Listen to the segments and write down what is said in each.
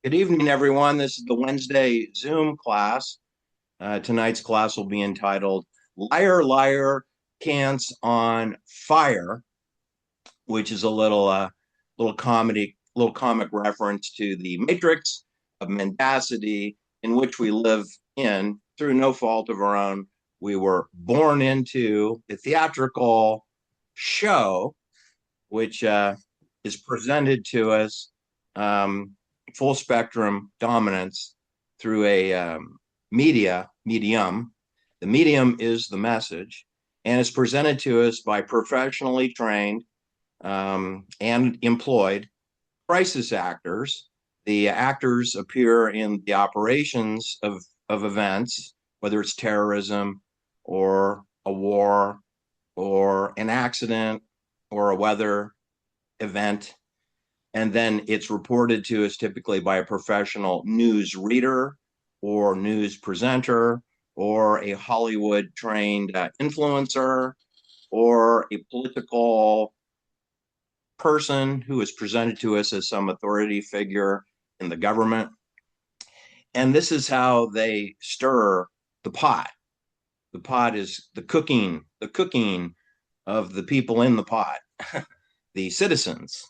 Good evening, everyone. This is the Wednesday Zoom class. Tonight's class will be entitled Liar, Liar, Pants on Fire, which is a little comic reference to the matrix of mendacity in which we live in through no fault of our own. We were born into a theatrical show, which is presented to us um, full spectrum dominance through a medium. The medium is the message, and it's presented to us by professionally trained and employed crisis actors. The actors appear in the operations of events, whether it's terrorism or a war or an accident or a weather event. And then it's reported to us typically by a professional news reader or news presenter or a Hollywood trained influencer or a political person who is presented to us as some authority figure in the government. And this is how they stir the pot. The pot is the cooking of the people in the pot, the citizens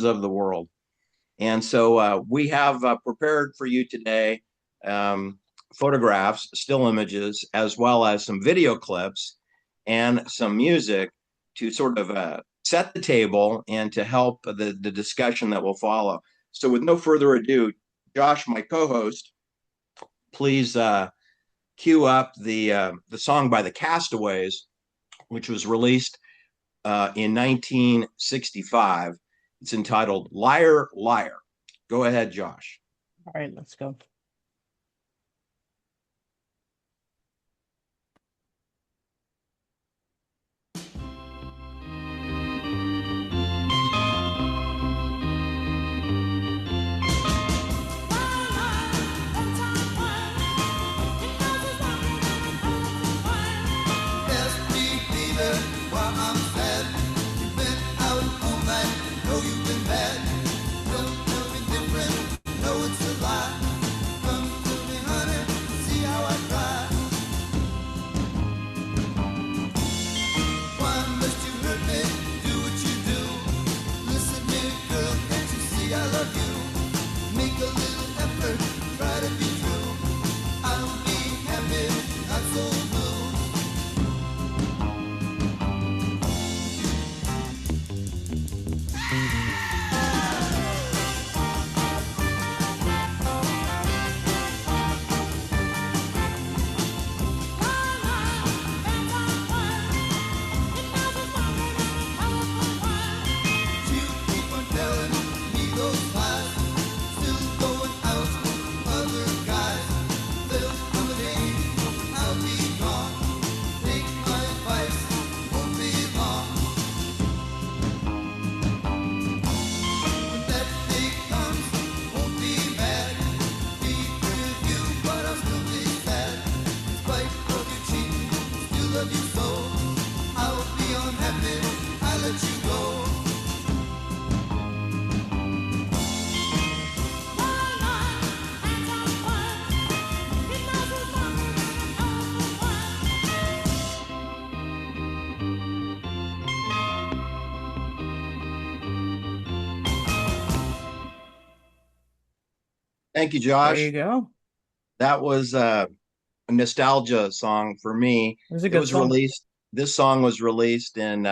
of the world. And so we have prepared for you today um, photographs, still images, as well as some video clips and some music to sort of set the table and to help the discussion that will follow. So, with no further ado, Josh, my co-host, please cue up the song by the Castaways, which was released in 1965. It's entitled "Liar, Liar." Go ahead, Josh. All right, let's go. Thank you, There you Josh. go. That was a nostalgia song for me. It was a It good was song. released. This song was released in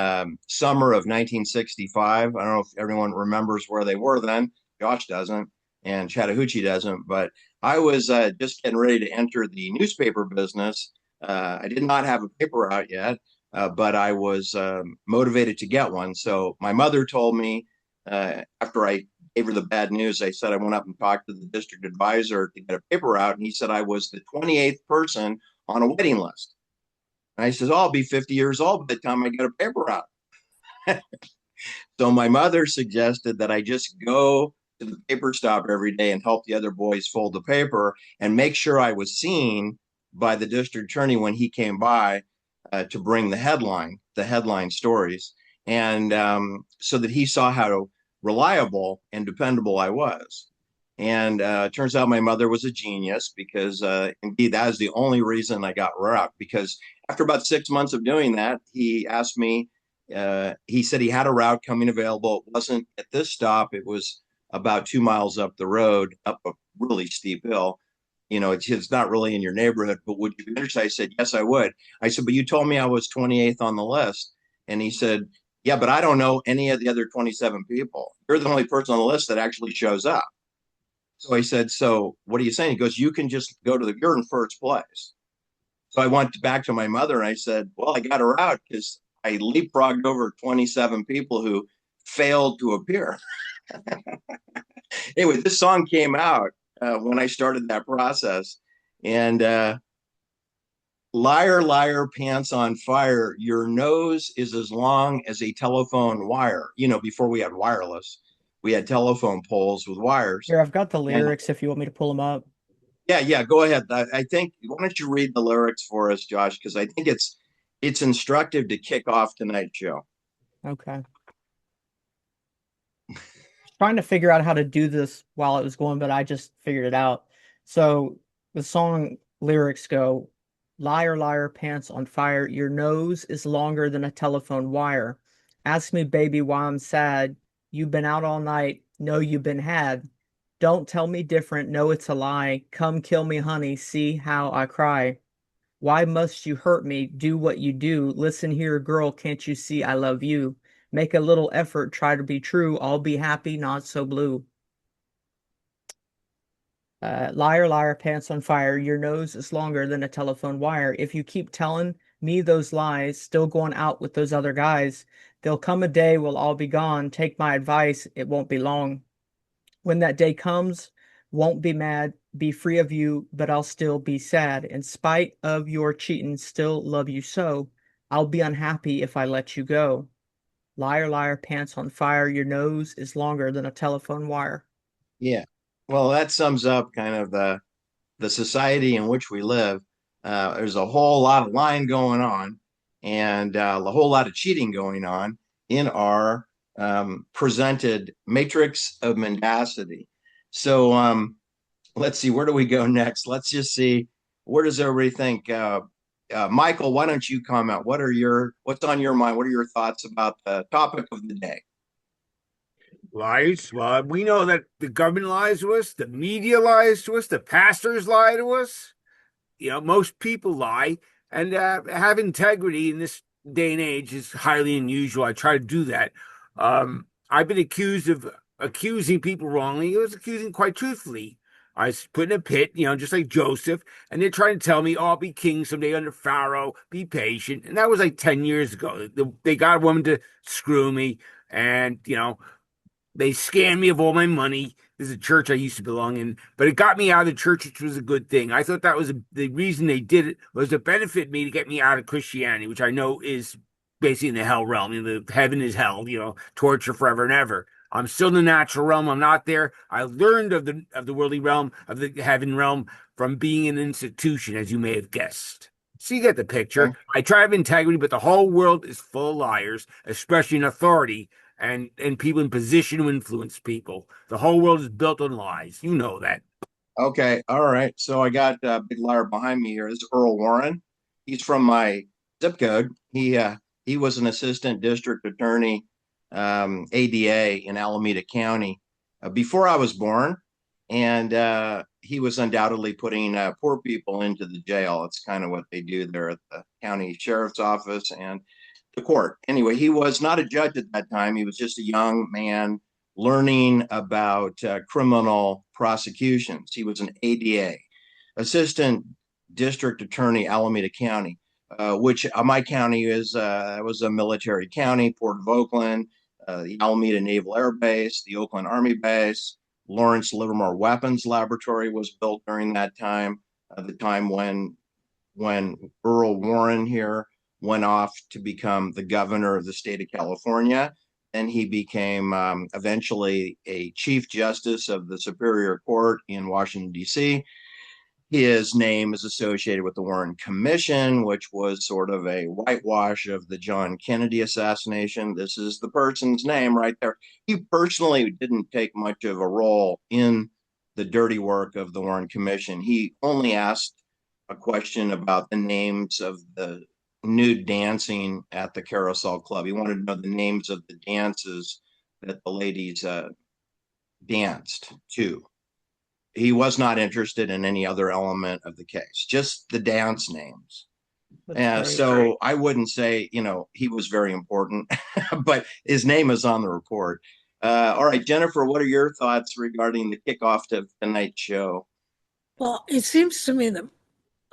summer of 1965. I don't know if everyone remembers where they were then. Josh doesn't, and Chattahoochee doesn't. But I was just getting ready to enter the newspaper business. I did not have a paper out yet, but I was motivated to get one. So my mother told me after I gave her the bad news, I said I went up and talked to the district advisor to get a paper out, and he said I was the 28th person on a waiting list. And I says, oh, I'll be 50 years old by the time I get a paper out. So my mother suggested that I just go to the paper stop every day and help the other boys fold the paper and make sure I was seen by the district attorney when he came by to bring the headline stories, and so that he saw how reliable and dependable I was. And turns out my mother was a genius because indeed that is the only reason I got route. Because after about 6 months of doing that, he asked me. He said he had a route coming available. It wasn't at this stop. It was about 2 miles up the road, up a really steep hill. It's not really in your neighborhood, but would you be interested? I said, yes, I would. I said, but you told me I was 28th on the list. And he said, yeah, but I don't know any of the other 27 people. You're the only person on the list that actually shows up. So I said, so what are you saying? He goes, you can just go to you're in first place. So I went back to my mother and I said, well, I got her out because I leapfrogged over 27 people who failed to appear. Anyway, this song came out when I started that process. And liar, liar, pants on fire. Your nose is as long as a telephone wire. Before we had wireless, we had telephone poles with wires. Here, I've got the And lyrics if you want me to pull them up. yeah, yeah, go ahead. I think why don't you read the lyrics for us, Josh? Because I think it's instructive to kick off tonight's show. Okay. Trying to figure out how to do this while it was going, but I just figured it out. So the song lyrics go, liar, liar, pants on fire. Your nose is longer than a telephone wire. Ask me, baby, why I'm sad. You've been out all night. Know you've been had. Don't tell me different. No, it's a lie. Come kill me, honey. See how I cry. Why must you hurt me? Do what you do. Listen here, girl. Can't you see I love you? Make a little effort. Try to be true. I'll be happy, not so blue. Liar, liar, pants on fire. Your nose is longer than a telephone wire. If you keep telling me those lies, still going out with those other guys, there'll come a day we'll all be gone. Take my advice. It won't be long. When that day comes, won't be mad, be free of you, but I'll still be sad. In spite of your cheating, still love you so. I'll be unhappy if I let you go. Liar, liar, pants on fire. Your nose is longer than a telephone wire. Yeah. Well, that sums up kind of the society in which we live. There's a whole lot of lying going on and a whole lot of cheating going on in our presented matrix of mendacity. So let's see, where do we go next? Let's just see, where does everybody think? Michael, why don't you comment? What's on your mind? What are your thoughts about the topic of the day? Lies. Well, we know that the government lies to us, the media lies to us, the pastors lie to us. Most people lie, and have integrity in this day and age is highly unusual. I try to do that. I've been accused of accusing people wrongly. I was accusing quite truthfully. I was put in a pit, just like Joseph, and they're trying to tell me, "Oh, I'll be king someday under Pharaoh. Be patient." And that was like 10 years ago. They got a woman to screw me, and they scammed me of all my money. This is a church I used to belong in, but it got me out of the church, which was a good thing. I thought that was the reason they did it was to benefit me to get me out of Christianity, which I know is basically in the hell realm. The heaven is hell, torture forever and ever. I'm still in the natural realm. I'm not there. I learned of the worldly realm, of the heaven realm, from being in an institution, as you may have guessed. So you get the picture. Okay. I try to have integrity, but the whole world is full of liars, especially in authority and people in position to influence people. The whole world is built on lies. You know that. Okay, all right. So I got a big liar behind me here. This is Earl Warren. He's from my zip code. He was an assistant district attorney, ADA in Alameda County before I was born, and he was undoubtedly putting poor people into the jail. It's kind of what they do there at the county sheriff's office and the court. Anyway, he was not a judge at that time. He was just a young man learning about criminal prosecutions. He was an ADA, Assistant District Attorney, Alameda County, which my county was a military county, Port of Oakland, the Alameda Naval Air Base, the Oakland Army Base, Lawrence Livermore Weapons Laboratory was built during that time, the time when Earl Warren here went off to become the governor of the state of California. And he became eventually a chief justice of the Superior Court in Washington, D.C. His name is associated with the Warren Commission, which was sort of a whitewash of the John Kennedy assassination. This is the person's name right there. He personally didn't take much of a role in the dirty work of the Warren Commission. He only asked a question about the names of the nude dancing at the Carousel Club. He wanted to know the names of the dances that the ladies danced to. He was not interested in any other element of the case, just the dance names. So I wouldn't say, he was very important, but his name is on the report. All right, Jennifer, what are your thoughts regarding the kickoff to tonight's show? Well, it seems to me that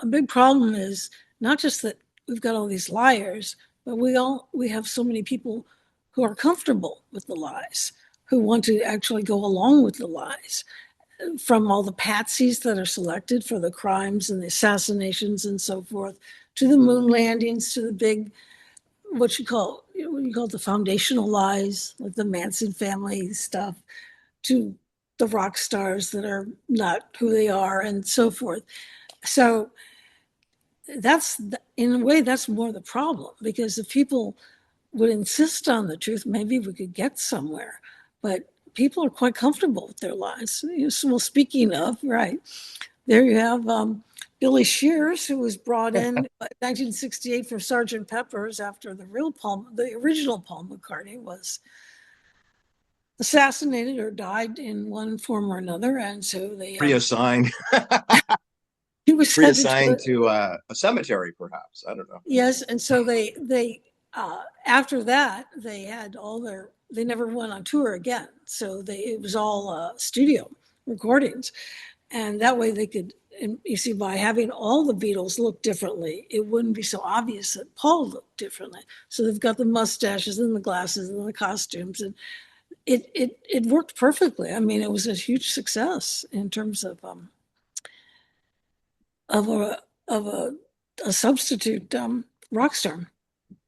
a big problem is not just that we've got all these liars, but we have so many people who are comfortable with the lies, who want to actually go along with the lies, from all the patsies that are selected for the crimes and the assassinations and so forth, to the moon landings, to the big, what you call the foundational lies, like the Manson family stuff, to the rock stars that are not who they are and so forth. So that's, in a way, that's more the problem, because if people would insist on the truth, maybe we could get somewhere. But people are quite comfortable with their lies. Well, speaking of, right, there you have Billy Shears, who was brought in 1968 for Sergeant Pepper's after the original Paul McCartney was assassinated or died in one form or another, and so they Reassigned. he was reassigned to a cemetery, perhaps. I don't know. Yes, and so they after that they had they never went on tour again. So it was all studio recordings, and that way they could. And you see, by having all the Beatles look differently, it wouldn't be so obvious that Paul looked differently. So they've got the mustaches and the glasses and the costumes, and it worked perfectly. I mean, it was a huge success in terms of a substitute rock star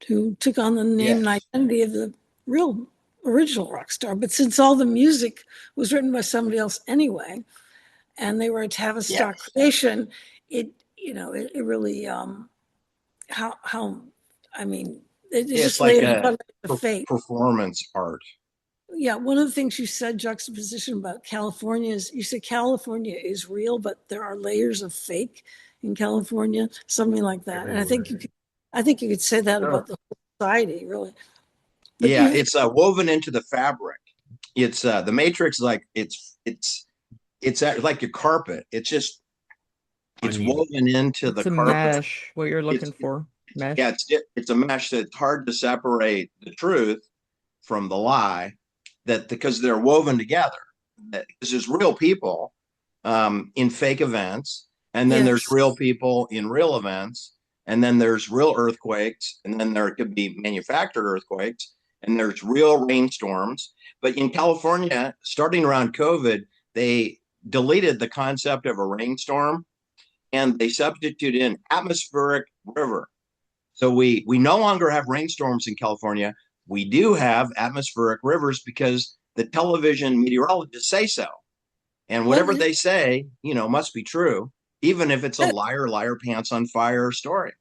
who took on the name and identity of the real original rock star. But since all the music was written by somebody else anyway, and they were a Tavistock creation, it really it just like laid a fate. Performance art. Yeah, one of the things you said, juxtaposition about California, is you said California is real, but there are layers of fake in California, something like that. And I think you could say that about the whole society, really. But it's woven into the fabric. It's the Matrix, like it's like a carpet. It's woven into the carpet. Mesh. What you're looking for? Mesh. Yeah, it's a mesh that's hard to separate the truth from the lie. Because they're woven together. Because there's real people in fake events, and then there's real people in real events, and then there's real earthquakes, and then there could be manufactured earthquakes, and there's real rainstorms. But in California, starting around COVID, they deleted the concept of a rainstorm, and they substituted in atmospheric river. So we no longer have rainstorms in California. We do have atmospheric rivers because the television meteorologists say so. And whatever they say, must be true, even if it's a liar, pants on fire story.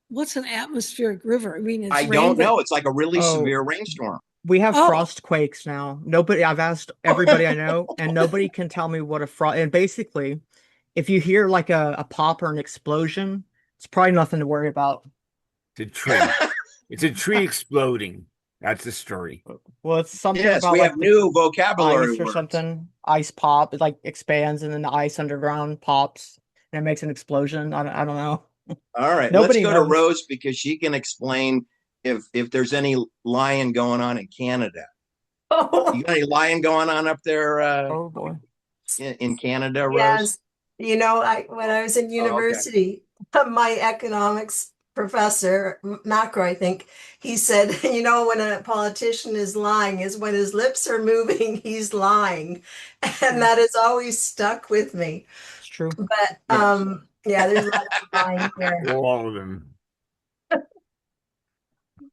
What's an atmospheric river? I mean, I don't know. It's like a really severe rainstorm. We have frost quakes now. I've asked everybody I know, and nobody can tell me what a frost. And basically, if you hear like a pop or an explosion, it's probably nothing to worry about. It's a tree. It's a tree exploding. That's the story. Well, it's something about we have new vocabulary ice or something. Ice pop. It like expands, and then the ice underground pops, and it makes an explosion. I don't know. All right, let's go to Rose, because she can explain if there's any lying going on in Canada. Oh. You got any lying going on up there? Oh boy, in Canada, Rose? Yes. When I was in university, my economics professor, Macro, I think, he said, when a politician is lying is when his lips are moving, he's lying. And that has always stuck with me. It's true. But there's a lot of lying there. All of them.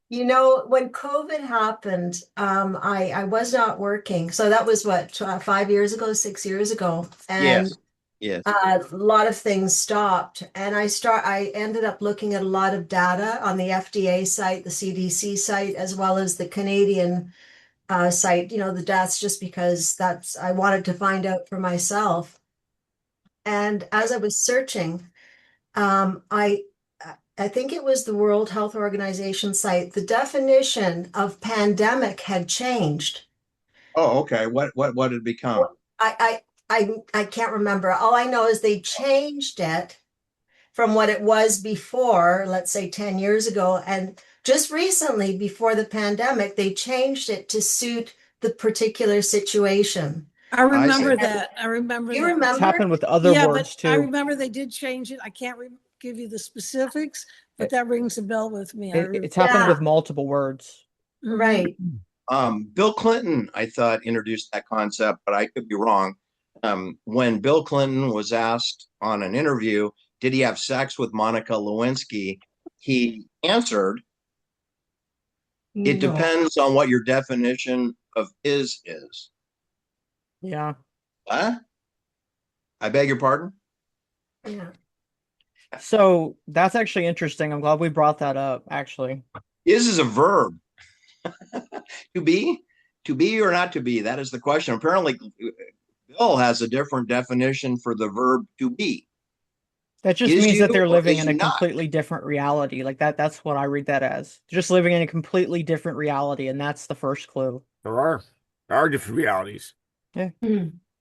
When COVID happened, I was not working. So that was 5 years ago, 6 years ago. And yes. A lot of things stopped, and I ended up looking at a lot of data on the FDA site, the CDC site, as well as the Canadian site, the deaths, just because I wanted to find out for myself. And as I was searching, um, I I think it was the World Health Organization site. The definition of pandemic had changed. Oh, okay. What did it become? I can't remember. All I know is they changed it from what it was before, let's say 10 years ago. And just recently, before the pandemic, they changed it to suit the particular situation. I I see. remember And that. I remember you that. It's remember? happened with other Yeah, but words I too. remember they did change it. I can't give you the specifics, but It, that rings a bell with me. it's happened with Yeah, multiple words. Mhm. right. Bill Clinton, I thought, introduced that concept, but I could be wrong. When Bill Clinton was asked on an interview, did he have sex with Monica Lewinsky? He answered, it No. depends on what your definition of is. Yeah. Huh? I beg your pardon? Yeah. So that's actually interesting. I'm glad we brought that up, actually. Is a verb. To be? To be or not to be? That is the question. Apparently, Bill has a different definition for the verb to be. That just Is means that you they're or living is in you a not? completely different reality. Like that's what I read that as. They're just living in a completely different reality, and that's the first clue. There are different realities. Yeah.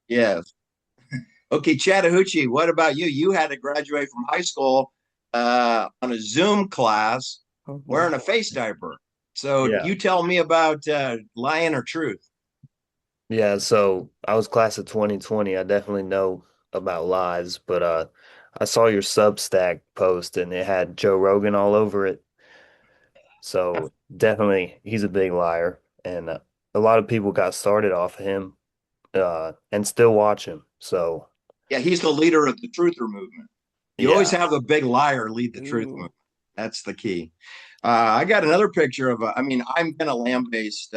Yes. Okay, Chattahoochee, what about you? You had to graduate from high school on a Zoom class Oh, boy. wearing a face diaper. So Yeah. you tell me about lying or truth. Yeah, so I was class of 2020. I definitely know about lies, but I saw your Substack post and it had Joe Rogan all over it. So definitely he's a big liar and a lot of people got started off of him and still watch him. So Yeah, he's the leader of the truther movement. You always yeah. have a big liar lead the truth Ooh. movement. That's the key. I got another picture of, I mean, I'm going to lambaste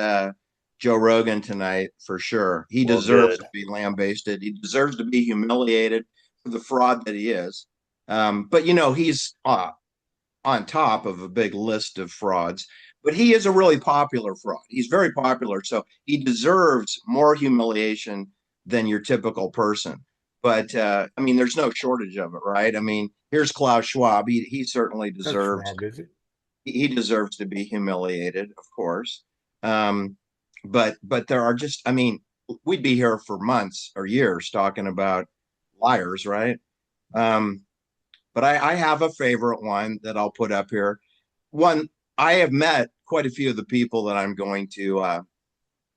Joe Rogan tonight for sure. He Well, deserves to good. be lambasted. He deserves to be humiliated for the fraud that he is. But, he's on top of a big list of frauds, but he is a really popular fraud. He's very popular. So he deserves more humiliation than your typical person. But I mean, there's no shortage of it, right? I mean, here's Klaus Schwab. He certainly That's deserves wrong, is it? he deserves to be humiliated, of course. Um, but there are just, I mean, we'd be here for months or years talking about liars, right? Um, but I have a favorite one that I'll put up here. One, I have met quite a few of the people that I'm going to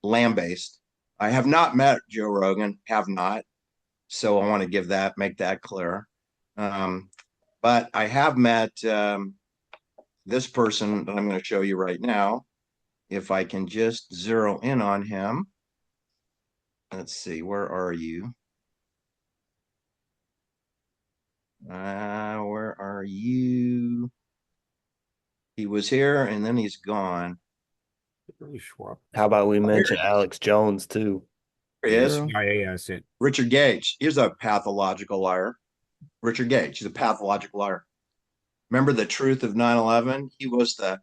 lambaste. I have not met Joe Rogan, have not. So I want to make that clear. Um, but I have met this person that I'm going to show you right now. If I can just zero in on him. Let's see, where are you? Where are you? He was here and then he's gone. Really Schwab. How about we mention Alex Jones too? Here he is. True. CIA asset. Richard Gage. He's a pathological liar. Richard Gage. He's a pathological liar. Remember the truth of 9/11? He was the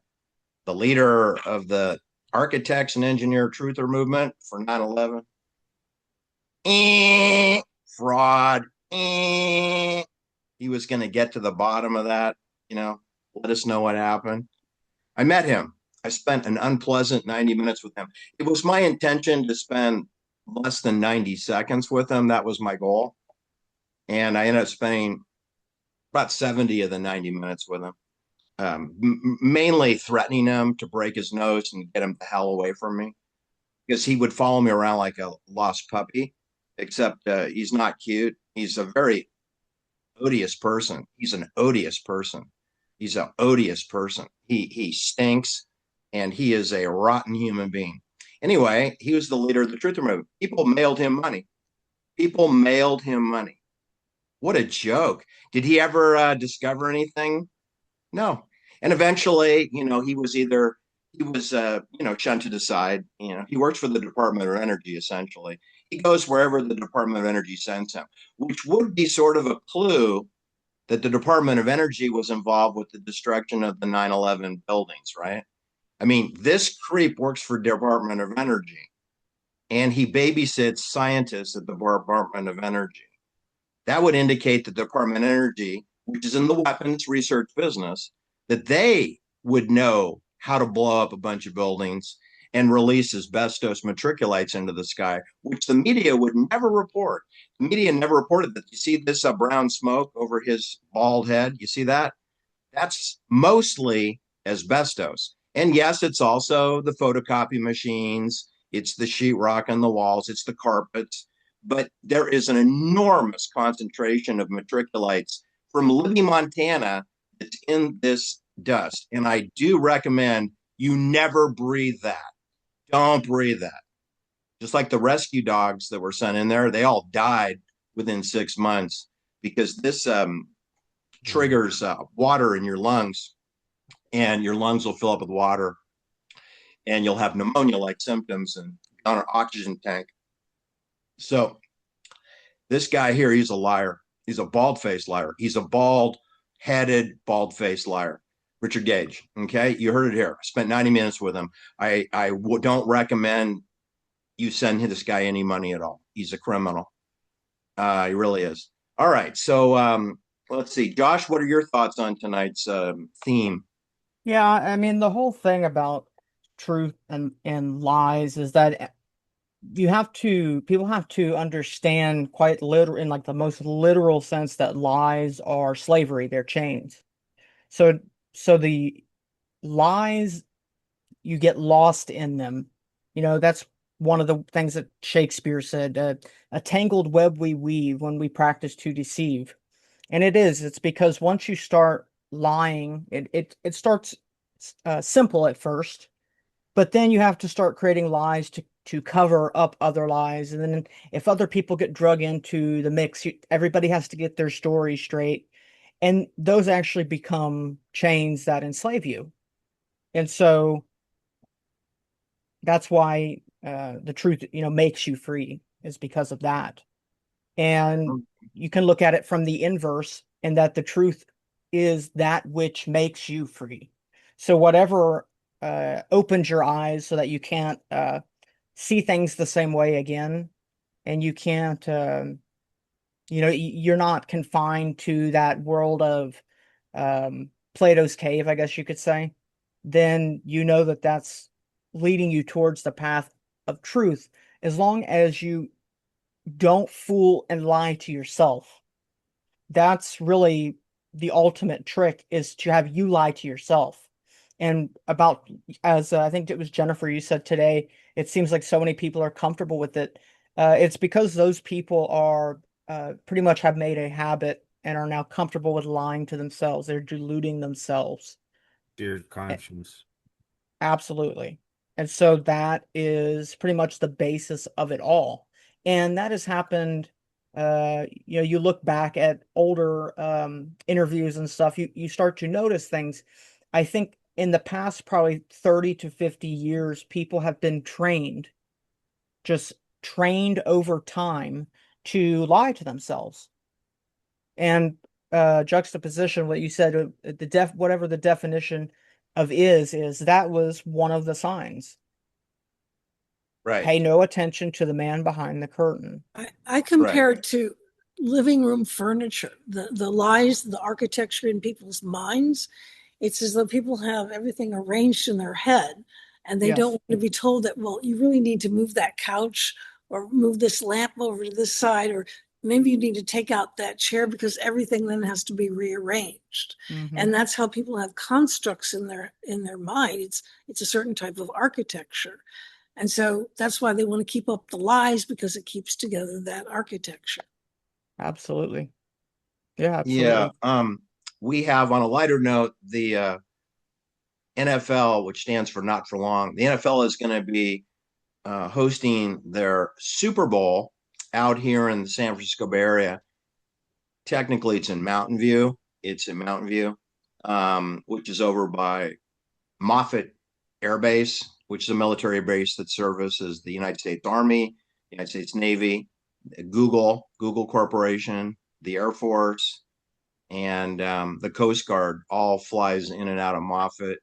leader of the architects and engineer truther movement for 9/11. Fraud. He was going to get to the bottom of that, let us know what happened. I met him. I spent an unpleasant 90 minutes with him. It was my intention to spend less than 90 seconds with him. That was my goal. And I ended up spending about 70 of the 90 minutes with him, mainly threatening him to break his nose and get him the hell away from me because he would follow me around like a lost puppy, except he's not cute. He's a very odious person. He's an odious person. He's an odious person. He stinks, and he is a rotten human being. Anyway, he was the leader of the Truther movement. People mailed him money. People mailed him money. What a joke. Did he ever discover anything? No. And eventually, he was shunted aside. He works for the Department of Energy, essentially. He goes wherever the Department of Energy sends him, which would be sort of a clue that the Department of Energy was involved with the destruction of the 9/11 buildings, right? I mean, this creep works for Department of Energy, and he babysits scientists at the Department of Energy. that would indicate that the Department of Energy, which is in the weapons research business, that they would know how to blow up a bunch of buildings and release asbestos matriculates into the sky, which the media would never report. The media never reported that. You see this brown smoke over his bald head? You see that? That's mostly asbestos. And yes, it's also the photocopy machines, it's the sheetrock on the walls, it's the carpets, but there is an enormous concentration of matriculates from Libby, Montana that's in this dust. And I do recommend you never breathe that. Don't breathe that. Just like the rescue dogs that were sent in there, they all died within 6 months because this triggers water in your lungs, and your lungs will fill up with water, and you'll have pneumonia-like symptoms and on an oxygen tank. So this guy here, he's a liar. He's a bald-faced liar. He's a bald-headed, bald-faced liar. Richard Gage. Okay, you heard it here. I spent 90 minutes with him. I don't recommend you send this guy any money at all. He's a criminal. He really is. All right. So let's see. Josh, what are your thoughts on tonight's theme? Yeah, I mean, the whole thing about truth and lies is that people have to understand quite literal in like the most literal sense that lies are slavery, they're chains. So the lies, you get lost in them. That's one of the things that Shakespeare said, a tangled web we weave when we practice to deceive. And it's because once you start lying, it starts simple at first, but then you have to start creating lies to cover up other lies. And then if other people get drug into the mix, everybody has to get their story straight. And those actually become chains that enslave you. And so that's why the truth, makes you free, is because of that. And you can look at it from the inverse, in that the truth is that which makes you free. So whatever opens your eyes so that you can't see things the same way again, and you can't, you're not confined to that world of Plato's cave, I guess you could say, then you know that that's leading you towards the path of truth, as long as you don't fool and lie to yourself. That's really the ultimate trick, is to have you lie to yourself. And about, as I think it was Jennifer, you said today, it seems like so many people are comfortable with it. It's because those people are pretty much have made a habit and are now comfortable with lying to themselves. They're deluding themselves. Dear conscience. Absolutely. And so that is pretty much the basis of it all. And that has happened. You look back at older interviews and stuff, you start to notice things. I think in the past probably 30 to 50 years, people have been just trained over time to lie to themselves. And juxtaposition, what you said, whatever the definition of is that was one of the signs. Right. Pay no attention to the man behind the curtain. I compare it to living room furniture, the lies, the architecture in people's minds. It's as though people have everything arranged in their head, and they don't want to be told that, well, you really need to move that couch or move this lamp over to this side, or maybe you need to take out that chair, because everything then has to be rearranged. Mm-hmm. And that's how people have constructs in their mind. It's a certain type of architecture. And so that's why they want to keep up the lies, because it keeps together that architecture. Absolutely. Yeah, absolutely. Yeah. We have, on a lighter note, the NFL, which stands for not for long. The NFL is going to be hosting their Super Bowl out here in the San Francisco Bay Area. Technically, it's in Mountain View. Which is over by Moffett Air Base, which is a military base that services the United States Army, the United States Navy, Google Corporation, the Air Force, and the Coast Guard all flies in and out of Moffett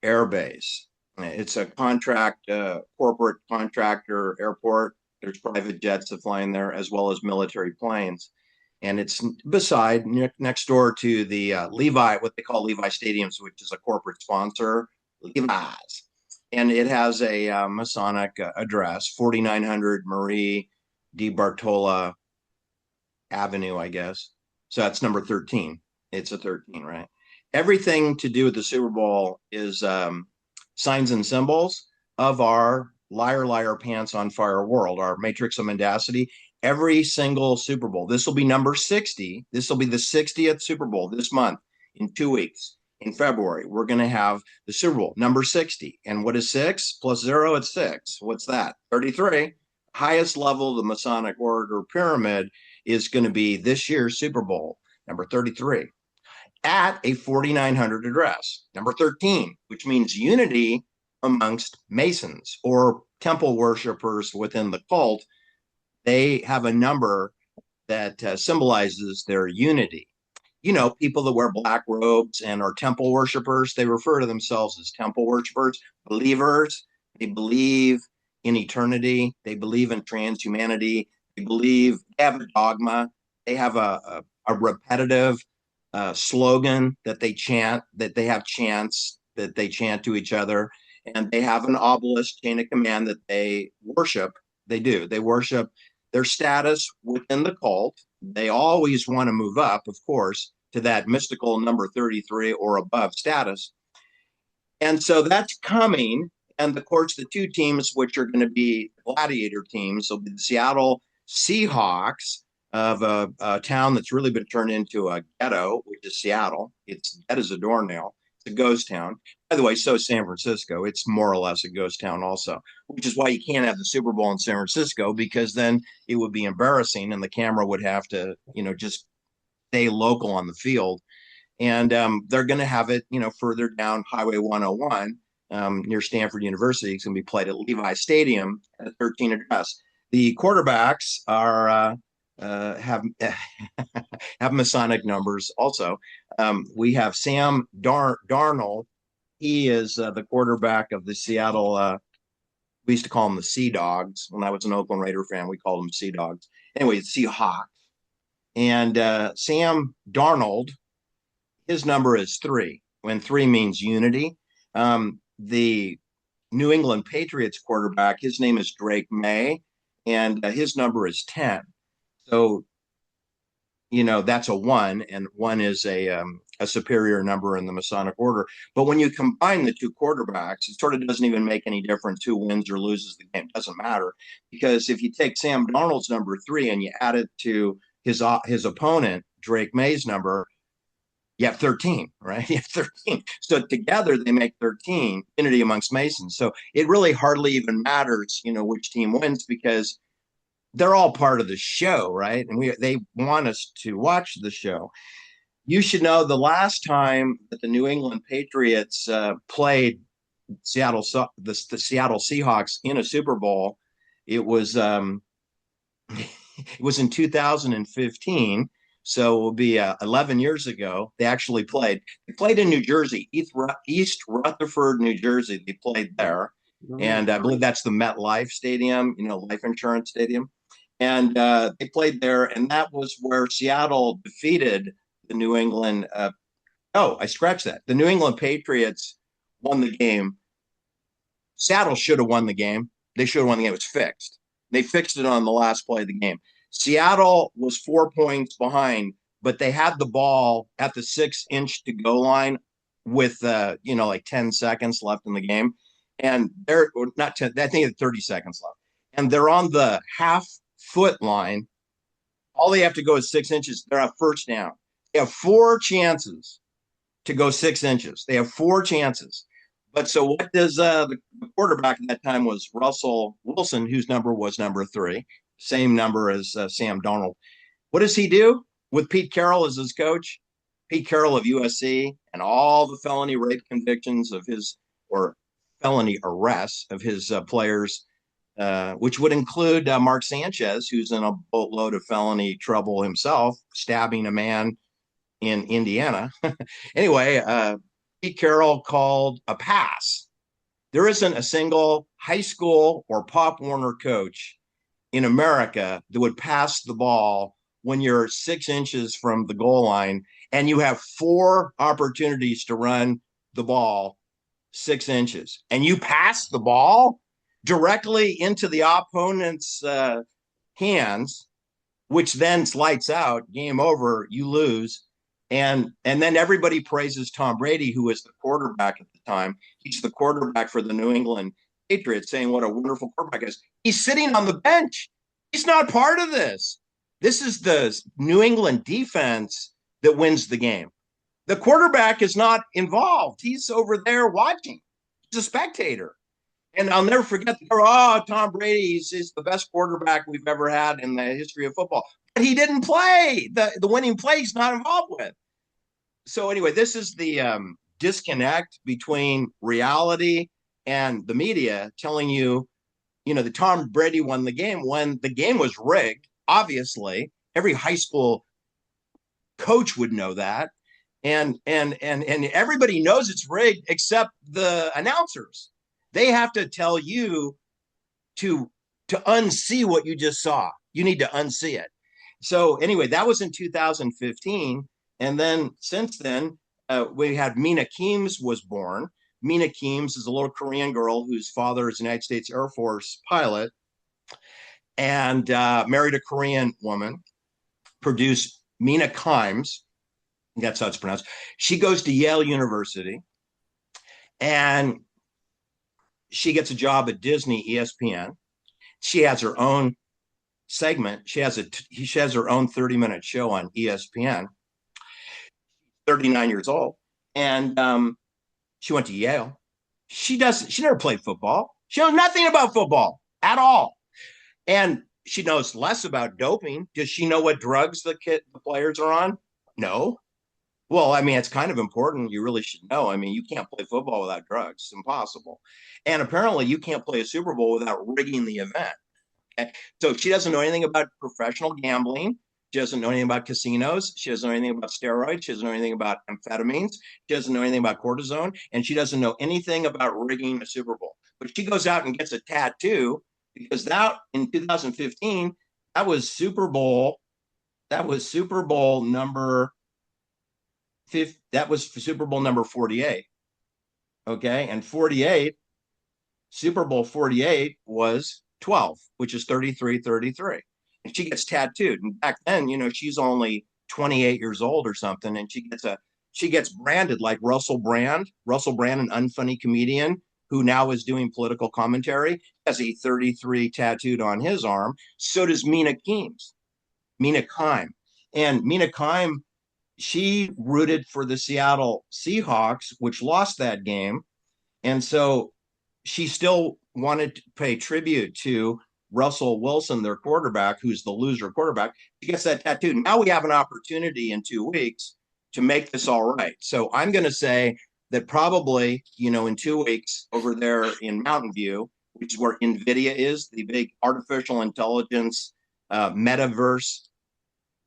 Air Base. It's a corporate contractor airport. There's private jets that fly in there, as well as military planes. and it's beside next door to the Levi, what they call Levi Stadiums, which is a corporate sponsor, Levi's, and it has a Masonic address, 4900 Marie di Bartola Avenue, I guess. So that's number 13. It's a 13, right? Everything to do with the Super Bowl is signs and symbols of our liar, liar, pants on fire world, our matrix of mendacity. Every single Super Bowl. This will be number 60. This will be the 60th Super Bowl this month in 2 weeks. In February, we're going to have the Super Bowl, number 60. And what is 6 plus 0? It's 6. What's that? 33. Highest level of the Masonic order pyramid is going to be this year's Super Bowl, number 33, at a 4900 address, number 13, which means unity amongst Masons or temple worshipers within the cult. They have a number that symbolizes their unity. You know, people that wear black robes and are temple worshipers, they refer to themselves as temple worshipers, believers. They believe in eternity. They believe in transhumanity. They believe, they have a dogma. They have a repetitive slogan that they chant, that they have chants that they chant to each other. And they have an obelisk chain of command that they worship. They do. They worship their status within the cult. They always want to move up, of course, to that mystical number 33 or above status. And so that's coming. And of course, the two teams, which are going to be gladiator teams, will be the Seattle Seahawks of a town that's really been turned into a ghetto, which is Seattle. It's dead as a doornail. It's a ghost town. By the way, so is San Francisco. It's more or less a ghost town also, which is why you can't have the Super Bowl in San Francisco, because then it would be embarrassing and the camera would have to, just stay local on the field. And they're going to have it, further down Highway 101 near Stanford University. It's going to be played at Levi Stadium at a 13 address. The quarterbacks are have Masonic numbers also. We have Sam Darnold. He is the quarterback of the Seattle. We used to call them the Sea Dogs. When I was an Oakland Raider fan, we called them Sea Dogs. Anyway, Seahawks. And Sam Darnold, his number is 3, when 3 means unity. The New England Patriots quarterback, his name is Drake May, and his number is 10. So, that's a 1, and 1 is a superior number in the Masonic order. But when you combine the two quarterbacks, it sort of doesn't even make any difference who wins or loses the game. It doesn't matter, because if you take Sam Darnold's number 3 and you add it to his opponent, Drake May's number, you have 13, right? You have 13. So together they make 13, unity amongst Masons. So it really hardly even matters, which team wins, because they're all part of the show, right? And they want us to watch the show. You should know the last time that the New England Patriots played the Seattle Seahawks in a Super Bowl, it was it was in 2015. So it will be 11 years ago. They actually played. They played in New Jersey, East Rutherford, New Jersey. They played there. And I believe that's the MetLife Stadium, life insurance stadium. And they played there. And that was where Seattle defeated the New England. I scratched that. The New England Patriots won the game. Seattle should have won the game. They should have won the game. It was fixed. They fixed it on the last play of the game. Seattle was 4 points behind, but they had the ball at the 6-inch to go line with, like 10 seconds left in the game. And they're not 10, I think it's 30 seconds left. And they're on the half-foot line. All they have to go is 6 inches. They're at first down. They have 4 chances to go 6 inches. They have 4 chances. But so what does the quarterback at that time was Russell Wilson, whose number was number 3, same number as Sam Darnold. What does he do with Pete Carroll as his coach? Pete Carroll of USC and all the felony rape convictions of his, or felony arrests of his players, which would include Mark Sanchez, who's in a boatload of felony trouble himself, stabbing a man in Indiana. Anyway, Pete Carroll called a pass. There isn't a single high school or Pop Warner coach in America that would pass the ball when you're 6 inches from the goal line and you have 4 opportunities to run the ball 6 inches and you pass the ball directly into the opponent's hands, which then lights out, game over, you lose. And then everybody praises Tom Brady, who was the quarterback at the time. He's the quarterback for the New England Patriots, saying what a wonderful quarterback is. He's sitting on the bench. He's not part of this. This is the New England defense that wins the game. The quarterback is not involved. He's over there watching. He's a spectator. And I'll never forget, Tom Brady is the best quarterback we've ever had in the history of football. But he didn't play. The winning play he's not involved with. So anyway, this is the disconnect between reality and the media telling you, that Tom Brady won the game when the game was rigged. Obviously, every high school coach would know that. And everybody knows it's rigged except the announcers. They have to tell you to unsee what you just saw. You need to unsee it. So anyway, that was in 2015. And then since then, we had Mina Kimes was born. Mina Kimes is a little Korean girl whose father is a United States Air Force pilot and married a Korean woman, produced Mina Kimes. That's how it's pronounced. She goes to Yale University and she gets a job at Disney ESPN. She has her own segment. She has her own 30-minute show on ESPN. 39 years old. And she went to Yale. She never played football. She knows nothing about football at all. And she knows less about doping. Does she know what drugs the players are on? No. Well, I mean, it's kind of important. You really should know. I mean, you can't play football without drugs. It's impossible. And apparently you can't play a Super Bowl without rigging the event. Okay? So she doesn't know anything about professional gambling. She doesn't know anything about casinos. She doesn't know anything about steroids. She doesn't know anything about amphetamines. She doesn't know anything about cortisone. And she doesn't know anything about rigging a Super Bowl. But she goes out and gets a tattoo because that in 2015, that was Super Bowl number 50, that was Super Bowl number 48. Okay. And Super Bowl 48 was 12, which is 33-33. And she gets tattooed. And back then, she's only 28 years old or something. And she gets branded like Russell Brand, an unfunny comedian who now is doing political commentary, has a 33 tattooed on his arm. So does Mina Kimes. And Mina Kimes, she rooted for the Seattle Seahawks, which lost that game. And so she still wanted to pay tribute to Russell Wilson, their quarterback, who's the loser quarterback. She gets that tattoo. Now we have an opportunity in 2 weeks to make this all right. So I'm going to say that probably, in 2 weeks over there in Mountain View, which is where NVIDIA is, the big artificial intelligence metaverse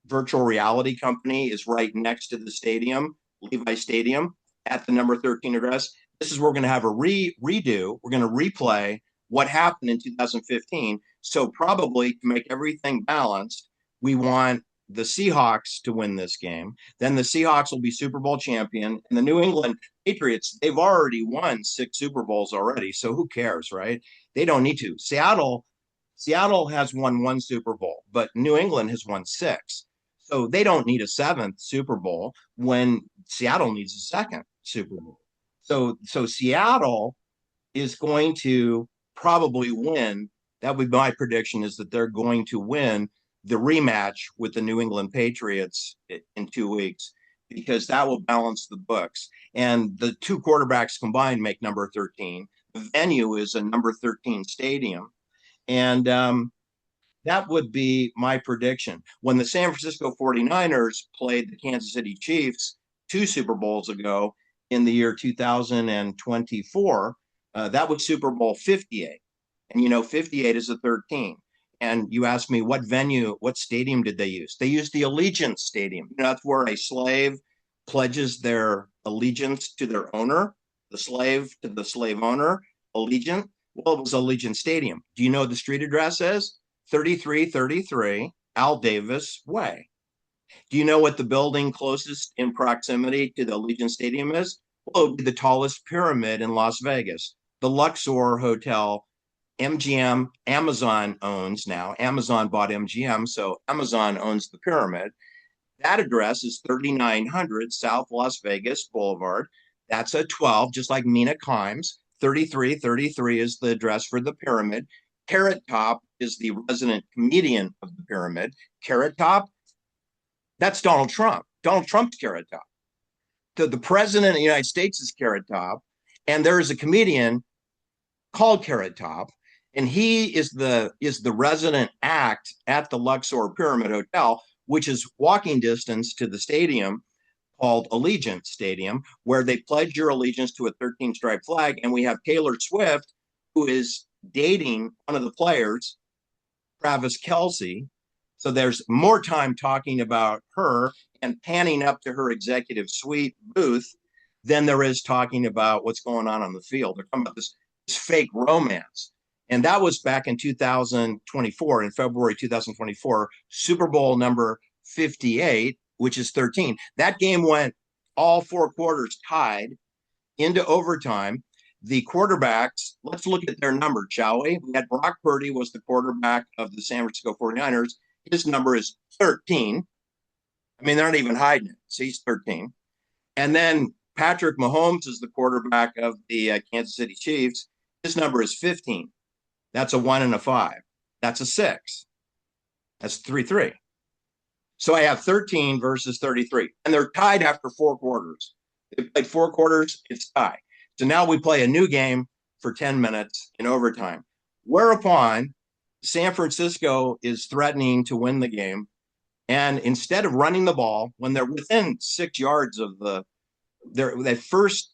virtual reality company is right next to the stadium, Levi Stadium, at the number 13 address. This is where we're going to have a redo. We're going to replay what happened in 2015. So probably to make everything balanced, we want the Seahawks to win this game. Then the Seahawks will be Super Bowl champion. And the New England Patriots, they've already won 6 Super Bowls already. So who cares, right? They don't need to. Seattle has won 1 Super Bowl, but New England has won 6. So they don't need a 7th Super Bowl when Seattle needs a 2nd Super Bowl. So Seattle is going to probably win. That would be my prediction, is that they're going to win the rematch with the New England Patriots in 2 weeks, because that will balance the books. And the 2 quarterbacks combined make number 13. The venue is a number 13 stadium. And that would be my prediction. When the San Francisco 49ers played the Kansas City Chiefs 2 Super Bowls ago in the year 2024, that was Super Bowl 58. And 58 is a 13. And you asked me what stadium did they use? They used the Allegiant Stadium. That's where a slave pledges their allegiance to their owner, the slave to the slave owner, Allegiant. Well, it was Allegiant Stadium. Do you know what the street address is? 3333 Al Davis Way. Do you know what the building closest in proximity to the Allegiant Stadium is? Well, it would be the tallest pyramid in Las Vegas, the Luxor Hotel. MGM, Amazon owns now. Amazon bought MGM, so Amazon owns the pyramid. That address is 3900 South Las Vegas Boulevard. That's a 12, just like Mina Kimes. 3333 is the address for the pyramid. Carrot Top is the resident comedian of the pyramid. Carrot Top, that's Donald Trump. Donald Trump's Carrot Top. The president of the United States is Carrot Top, and there is a comedian called Carrot Top, and he is the resident act at the Luxor Pyramid Hotel, which is walking distance to the stadium called Allegiant Stadium, where they pledge your allegiance to a 13-stripe flag. And we have Taylor Swift, who is dating one of the players, Travis Kelce. So there's more time talking about her and panning up to her executive suite booth than there is talking about what's going on the field. They're talking about this fake romance. And that was back in 2024, in February 2024, Super Bowl number 58, which is 13. That game went all 4 quarters tied into overtime. The quarterbacks, let's look at their numbers, shall we? We had Brock Purdy was the quarterback of the San Francisco 49ers. His number is 13. I mean, they're not even hiding it. So he's 13. And then Patrick Mahomes is the quarterback of the Kansas City Chiefs. His number is 15. That's a 1 and a 5. That's a 6. That's 3-3. So I have 13 versus 33. And they're tied after 4 quarters. They played 4 quarters, it's tie. So now we play a new game for 10 minutes in overtime. Whereupon San Francisco is threatening to win the game. And instead of running the ball, when they're within 6 yards of they first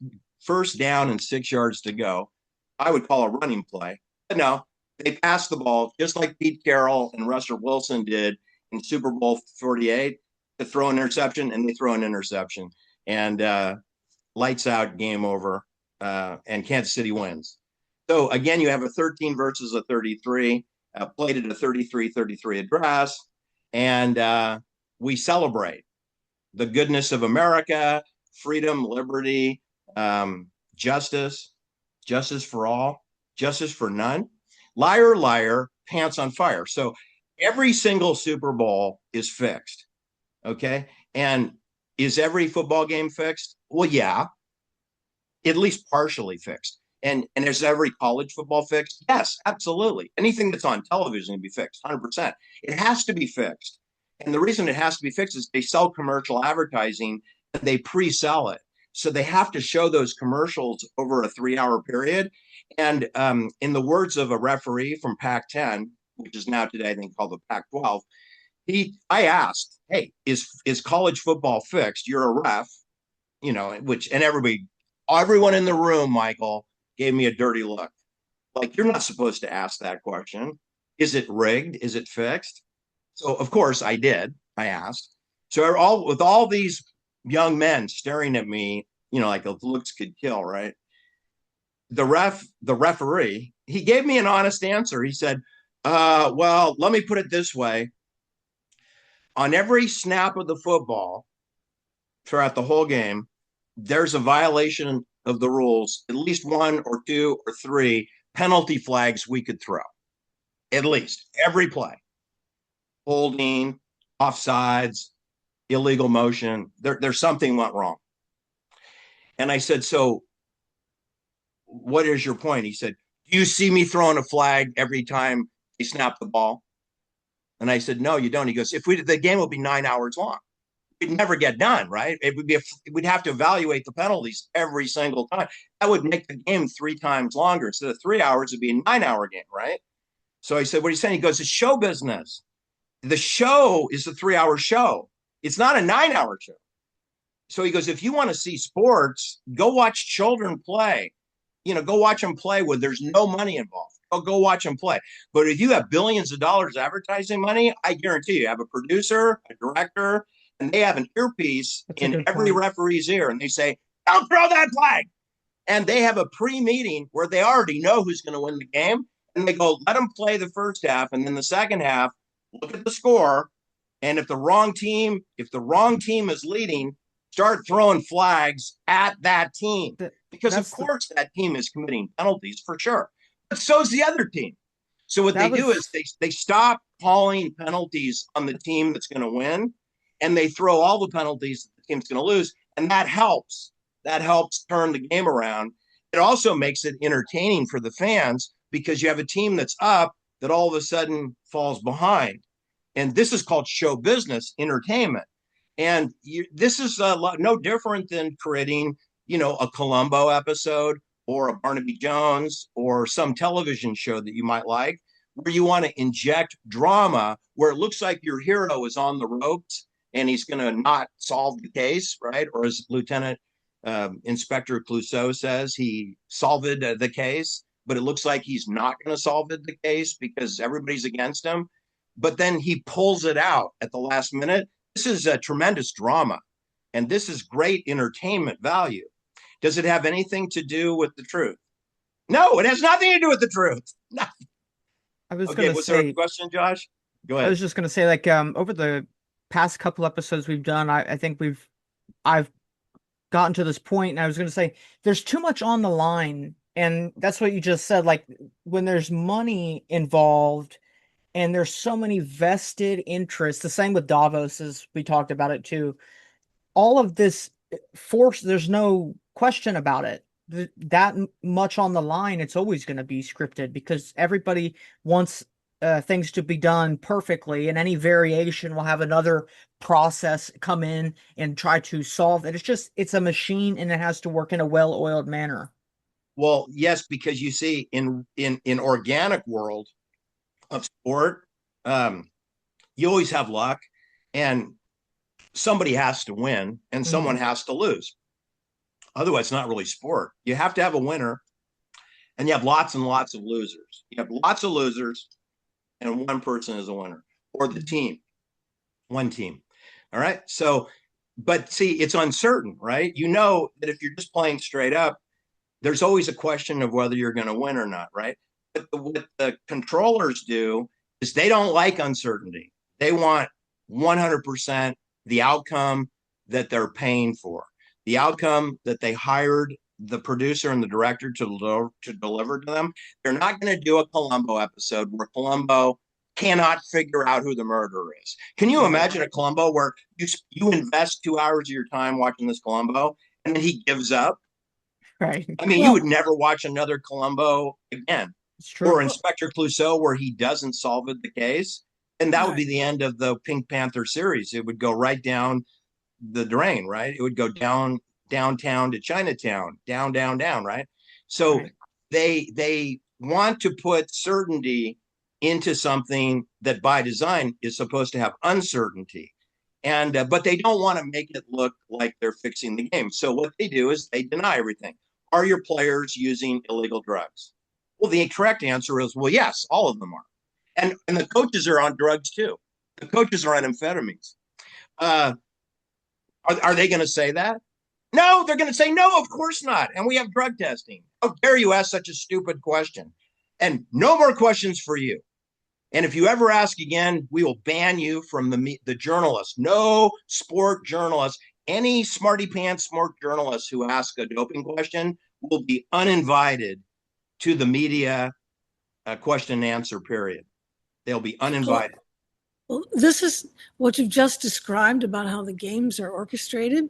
down and 6 yards to go, I would call a running play. But no, they pass the ball just like Pete Carroll and Russell Wilson did in Super Bowl 48 to throw an interception, and they throw an interception. And lights out, game over, and Kansas City wins. So again, you have a 13 versus a 33, played at a 33-33 address, and we celebrate the goodness of America, freedom, liberty, justice for all, justice for none. Liar, liar, pants on fire. So every single Super Bowl is fixed. Okay. And is every football game fixed? Well, yeah, at least partially fixed. And is every college football fixed? Yes, absolutely. Anything that's on television can be fixed, 100%. It has to be fixed. And the reason it has to be fixed is they sell commercial advertising and they pre-sell it. So they have to show those commercials over a 3-hour period. And in the words of a referee from Pac-10, which is now today, I think, called the Pac-12, I asked, hey, is college football fixed? You're a ref, and everyone in the room, Michael, gave me a dirty look. Like, you're not supposed to ask that question. Is it rigged? Is it fixed? So, of course, I did. I asked. So with all these young men staring at me, like the looks could kill, right? The referee, he gave me an honest answer. He said, well, let me put it this way. On every snap of the football throughout the whole game, there's a violation of the rules, at least 1 or 2 or 3 penalty flags we could throw. At least every play. Holding, offsides, illegal motion. There's something went wrong. And I said, so what is your point? He said, do you see me throwing a flag every time they snap the ball? And I said, no, you don't. He goes, the game will be 9 hours long. We'd never get done, right? We'd have to evaluate the penalties every single time. That would make the game 3 times longer. Instead of 3 hours, it'd be a 9-hour game, right? So I said, what are you saying? He goes, it's show business. The show is a 3-hour show. It's not a 9-hour show. So he goes, if you want to see sports, go watch children play. Go watch them play where there's no money involved. Go watch them play. But if you have billions of dollars advertising money, I guarantee you have a producer, a director, and they have an earpiece in every referee's ear, and they say, don't throw that flag. And they have a pre-meeting where they already know who's going to win the game. And they go, let them play the first half. And then the second half, look at the score. And if the wrong team is leading, start throwing flags at that team, because of course that team is committing penalties for sure. But so's the other team. So what they do is they stop calling penalties on the team that's going to win, and they throw all the penalties that the team's going to lose, and that helps. That helps turn the game around. It also makes it entertaining for the fans because you have a team that's up that all of a sudden falls behind. And this is called show business entertainment. And this is no different than creating, a Columbo episode or a Barnaby Jones or some television show that you might like, where you want to inject drama, where it looks like your hero is on the ropes and he's going to not solve the case, right? Or as Lieutenant Inspector Clouseau says, he solved the case, but it looks like he's not going to solve the case because everybody's against him. But then he pulls it out at the last minute. This is a tremendous drama, and this is great entertainment value. Does it have anything to do with the truth? No, it has nothing to do with the truth. Nothing. I was going to say, there a question, Josh? Go ahead. I was just going to say, like, over the past couple episodes we've done, I think I've gotten to this point, and I was going to say, there's too much on the line, and that's what you just said. Like, when there's money involved, and there's so many vested interests, the same with Davos, as we talked about it too. All of this force, there's no question about it. That much on the line, it's always going to be scripted because everybody wants things to be done perfectly, and any variation will have another process come in and try to solve it. It's a machine, and it has to work in a well-oiled manner. Well, yes, because you see, in organic world of sport, you always have luck, and somebody has to win and someone has to lose. Otherwise, it's not really sport. You have to have a winner, and you have lots and lots of losers. You have lots of losers, and one person is a winner, or the team, one team. All right. So, but see, it's uncertain, right? You know that if you're just playing straight up, there's always a question of whether you're going to win or not, right? But what the controllers do is they don't like uncertainty. They want 100% the outcome that they're paying for, the outcome that they hired the producer and the director to deliver to them. They're not going to do a Columbo episode where Columbo cannot figure out who the murderer is. Can you imagine a Columbo where you invest 2 hours of your time watching this Columbo and then he gives up? Right. I mean, you would never watch another Columbo again. It's true. Or Inspector Clouseau, where he doesn't solve the case. And that would be the end of the Pink Panther series. It would go right down the drain, right? It would go downtown to Chinatown, down, right? So they want to put certainty into something that by design is supposed to have uncertainty. And but they don't want to make it look like they're fixing the game. So what they do is they deny everything. Are your players using illegal drugs? Well, the correct answer is, well, yes, all of them are. And the coaches are on drugs too. The coaches are on amphetamines. Are they going to say that? No, they're going to say, no, of course not. And we have drug testing. How dare you ask such a stupid question? And no more questions for you. And if you ever ask again, we will ban you from the journalists. No sport journalists, any smarty pants sport journalists who ask a doping question will be uninvited to the media question and answer period. They'll be uninvited. Well, this is what you've just described about how the games are orchestrated.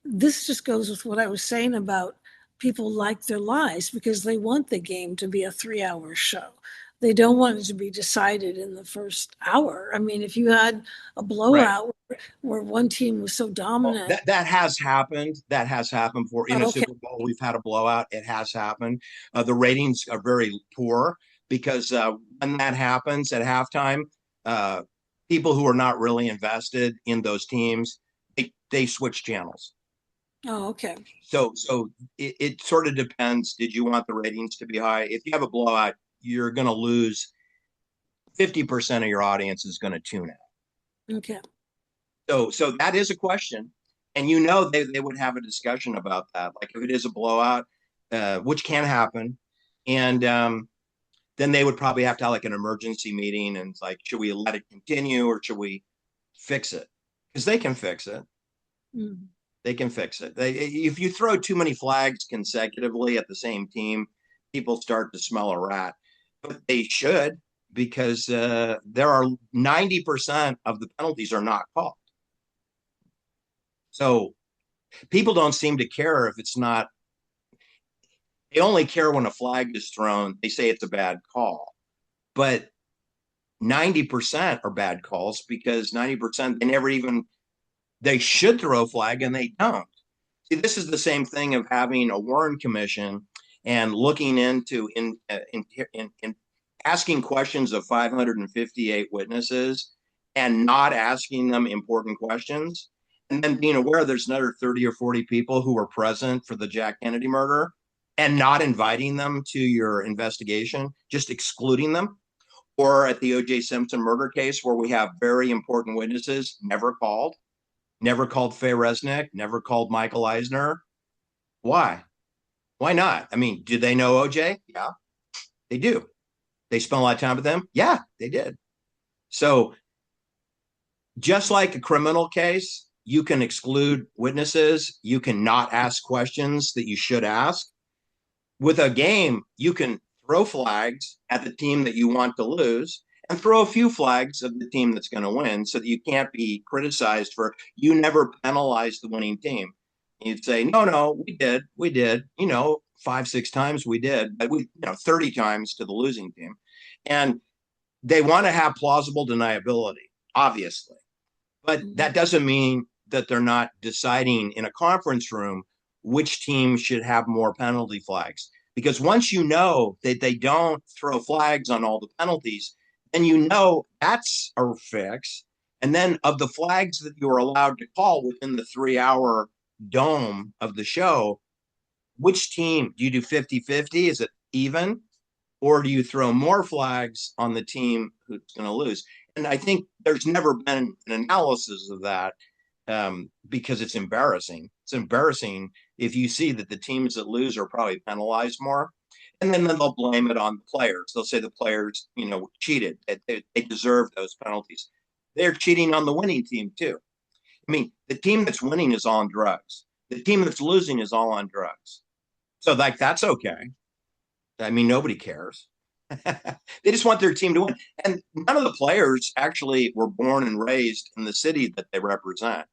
This just goes with what I was saying about people like their lives because they want the game to be a 3-hour show. They don't want it to be decided in the first hour. I mean, if you had a blowout where one team was so dominant. Well, that has happened. That has happened in a Super Bowl. We've had a blowout. It has happened. The ratings are very poor because when that happens at halftime, people who are not really invested in those teams, they switch channels. Oh, okay. So it sort of depends. Did you want the ratings to be high? If you have a blowout, you're going to lose 50% of your audience is going to tune out. Okay. So that is a question. And they would have a discussion about that. Like if it is a blowout, which can happen. And then they would probably have to have like an emergency meeting and it's like, should we let it continue or should we fix it, because they can fix it. Mm. They can fix it. If you throw too many flags consecutively at the same team, people start to smell a rat. But they should, because there are 90% of the penalties are not called. So people don't seem to care if it's not. They only care when a flag is thrown. They say it's a bad call. But 90% are bad calls, because 90% they should throw a flag and they don't. See, this is the same thing of having a Warren Commission and looking into in asking questions of 558 witnesses and not asking them important questions, and then being aware there's another 30 or 40 people who were present for the Jack Kennedy murder and not inviting them to your investigation, just excluding them. Or at the O.J. Simpson murder case, where we have very important witnesses never called Faye Resnick, never called Michael Eisner. Why? Why not? I mean, do they know OJ? Yeah, they do. They spent a lot of time with them? Yeah, they did. So just like a criminal case, you can exclude witnesses. You can not ask questions that you should ask. With a game, you can throw flags at the team that you want to lose and throw a few flags of the team that's going to win, so that you can't be criticized for you never penalized the winning team. You'd say, no, we did, 5-6 times we did, but 30 times to the losing team. And they want to have plausible deniability, obviously, but that doesn't mean that they're not deciding in a conference room which team should have more penalty flags. Because once you know that they don't throw flags on all the penalties, then that's a fix. And then of the flags that you are allowed to call within the 3-hour dome of the show, which team do you do 50-50? Is it even? Or do you throw more flags on the team who's going to lose? And I think there's never been an analysis of that, because it's embarrassing. It's embarrassing if you see that the teams that lose are probably penalized more. And then they'll blame it on the players. They'll say the players, cheated. They deserve those penalties. They're cheating on the winning team too. I mean, the team that's winning is all on drugs. The team that's losing is all on drugs. So that's okay. I mean, nobody cares. They just want their team to win. And none of the players actually were born and raised in the city that they represent.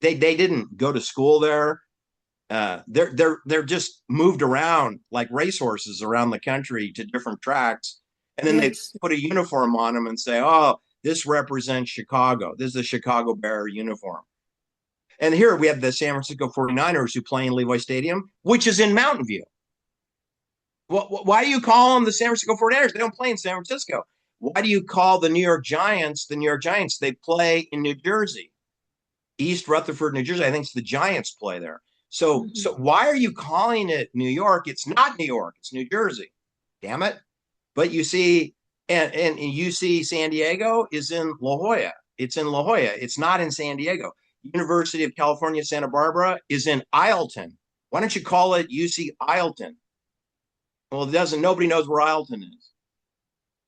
They didn't go to school there. They're just moved around like racehorses around the country to different tracks, and then Yes. they put a uniform on them and say, "Oh, this represents Chicago. This is a Chicago Bear uniform." And here we have the San Francisco 49ers who play in Levi Stadium, which is in Mountain View. Why do you call them the San Francisco 49ers? They don't play in San Francisco. Why do you call the New York Giants the New York Giants? They play in New Jersey, East Rutherford, New Jersey. I think it's the Giants play there. So why are you calling it New York? It's not New York. It's New Jersey. Damn it. But you see, and UC San Diego is in La Jolla. It's in La Jolla. It's not in San Diego. University of California, Santa Barbara is in Ileton. Why don't you call it UC Ileton? Well, nobody knows where Ileton is.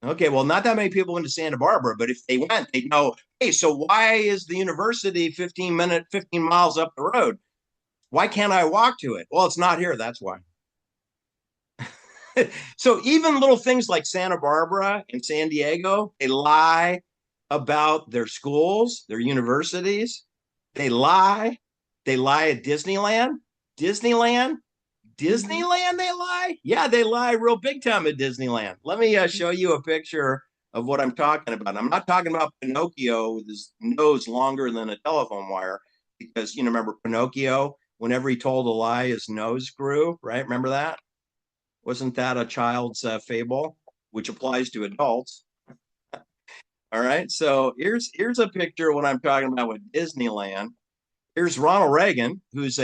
Okay, well, not that many people went to Santa Barbara, but if they went, they'd know, hey, so why is the university 15 miles up the road? Why can't I walk to it? Well, it's not here. That's why. So even little things like Santa Barbara and San Diego, they lie about their schools, their universities. They lie. They lie at Disneyland. Disneyland, they lie. Yeah, they lie real big time at Disneyland. Let me show you a picture of what I'm talking about. I'm not talking about Pinocchio with his nose longer than a telephone wire, because remember Pinocchio, whenever he told a lie, his nose grew, right? Remember that? Wasn't that a child's fable, which applies to adults? All right, so here's a picture of what I'm talking about with Disneyland. Here's Ronald Reagan, who's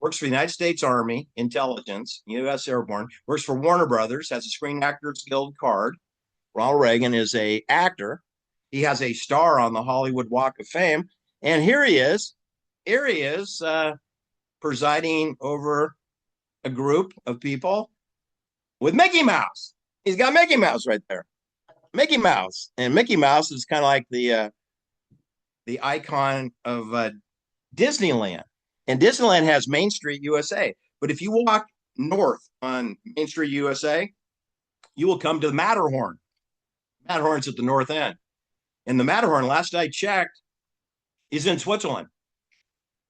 works for the United States Army Intelligence, U.S. Airborne, works for Warner Brothers, has a Screen Actors Guild card. Ronald Reagan is an actor. He has a star on the Hollywood Walk of Fame. And here he is. Presiding over a group of people with Mickey Mouse. He's got Mickey Mouse right there. Mickey Mouse. And Mickey Mouse is kind of like the the icon of Disneyland. And Disneyland has Main Street USA. But if you walk north on Main Street USA, you will come to the Matterhorn. Matterhorn's at the north end. And the Matterhorn, last I checked, is in Switzerland.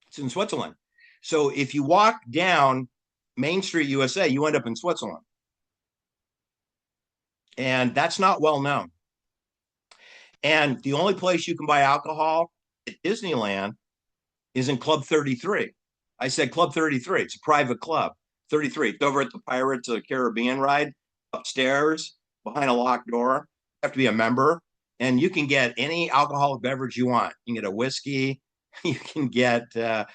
It's in Switzerland. So if you walk down Main Street USA, you end up in Switzerland. And that's not well known. And the only place you can buy alcohol at Disneyland is in Club 33. I said Club 33. It's a private club. 33. It's over at the Pirates of the Caribbean ride, upstairs, behind a locked door. You have to be a member. And you can get any alcoholic beverage you want. You can get a whiskey. You can get a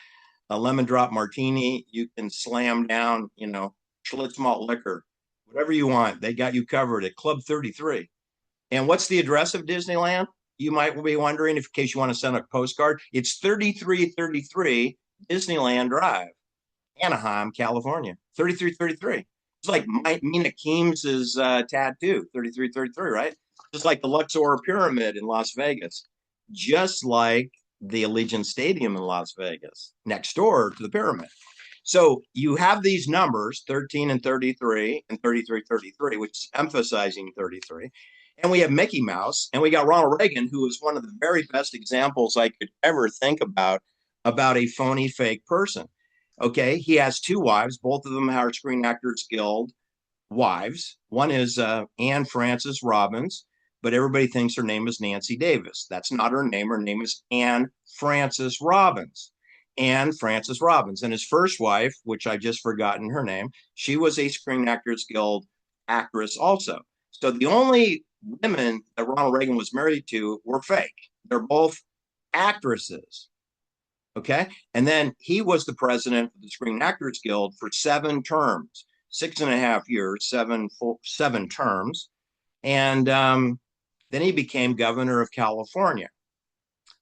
lemon drop martini. You can slam down, Schlitz malt liquor. Whatever you want. They got you covered at Club 33. And what's the address of Disneyland? You might be wondering, in case you want to send a postcard. It's 3333 Disneyland Drive, Anaheim, California. 3333. It's like Mina Keems's tattoo, 3333, right? Just like the Luxor Pyramid in Las Vegas. Just like the Allegiant Stadium in Las Vegas, next door to the pyramid. So you have these numbers, 13 and 33 and 3333, which is emphasizing 33. And we have Mickey Mouse, and we got Ronald Reagan, who is one of the very best examples I could ever think about a phony fake person. Okay, he has two wives. Both of them are Screen Actors Guild wives. One is Anne Frances Robbins, but everybody thinks her name is Nancy Davis. That's not her name. Her name is Anne Frances Robbins. Anne Frances Robbins. And his first wife, which I've just forgotten her name, she was a Screen Actors Guild actress also. So the only women that Ronald Reagan was married to were fake. They're both actresses. Okay. And then he was the president of the Screen Actors Guild for 7 terms, 6.5 years, 7 terms. And then he became governor of California.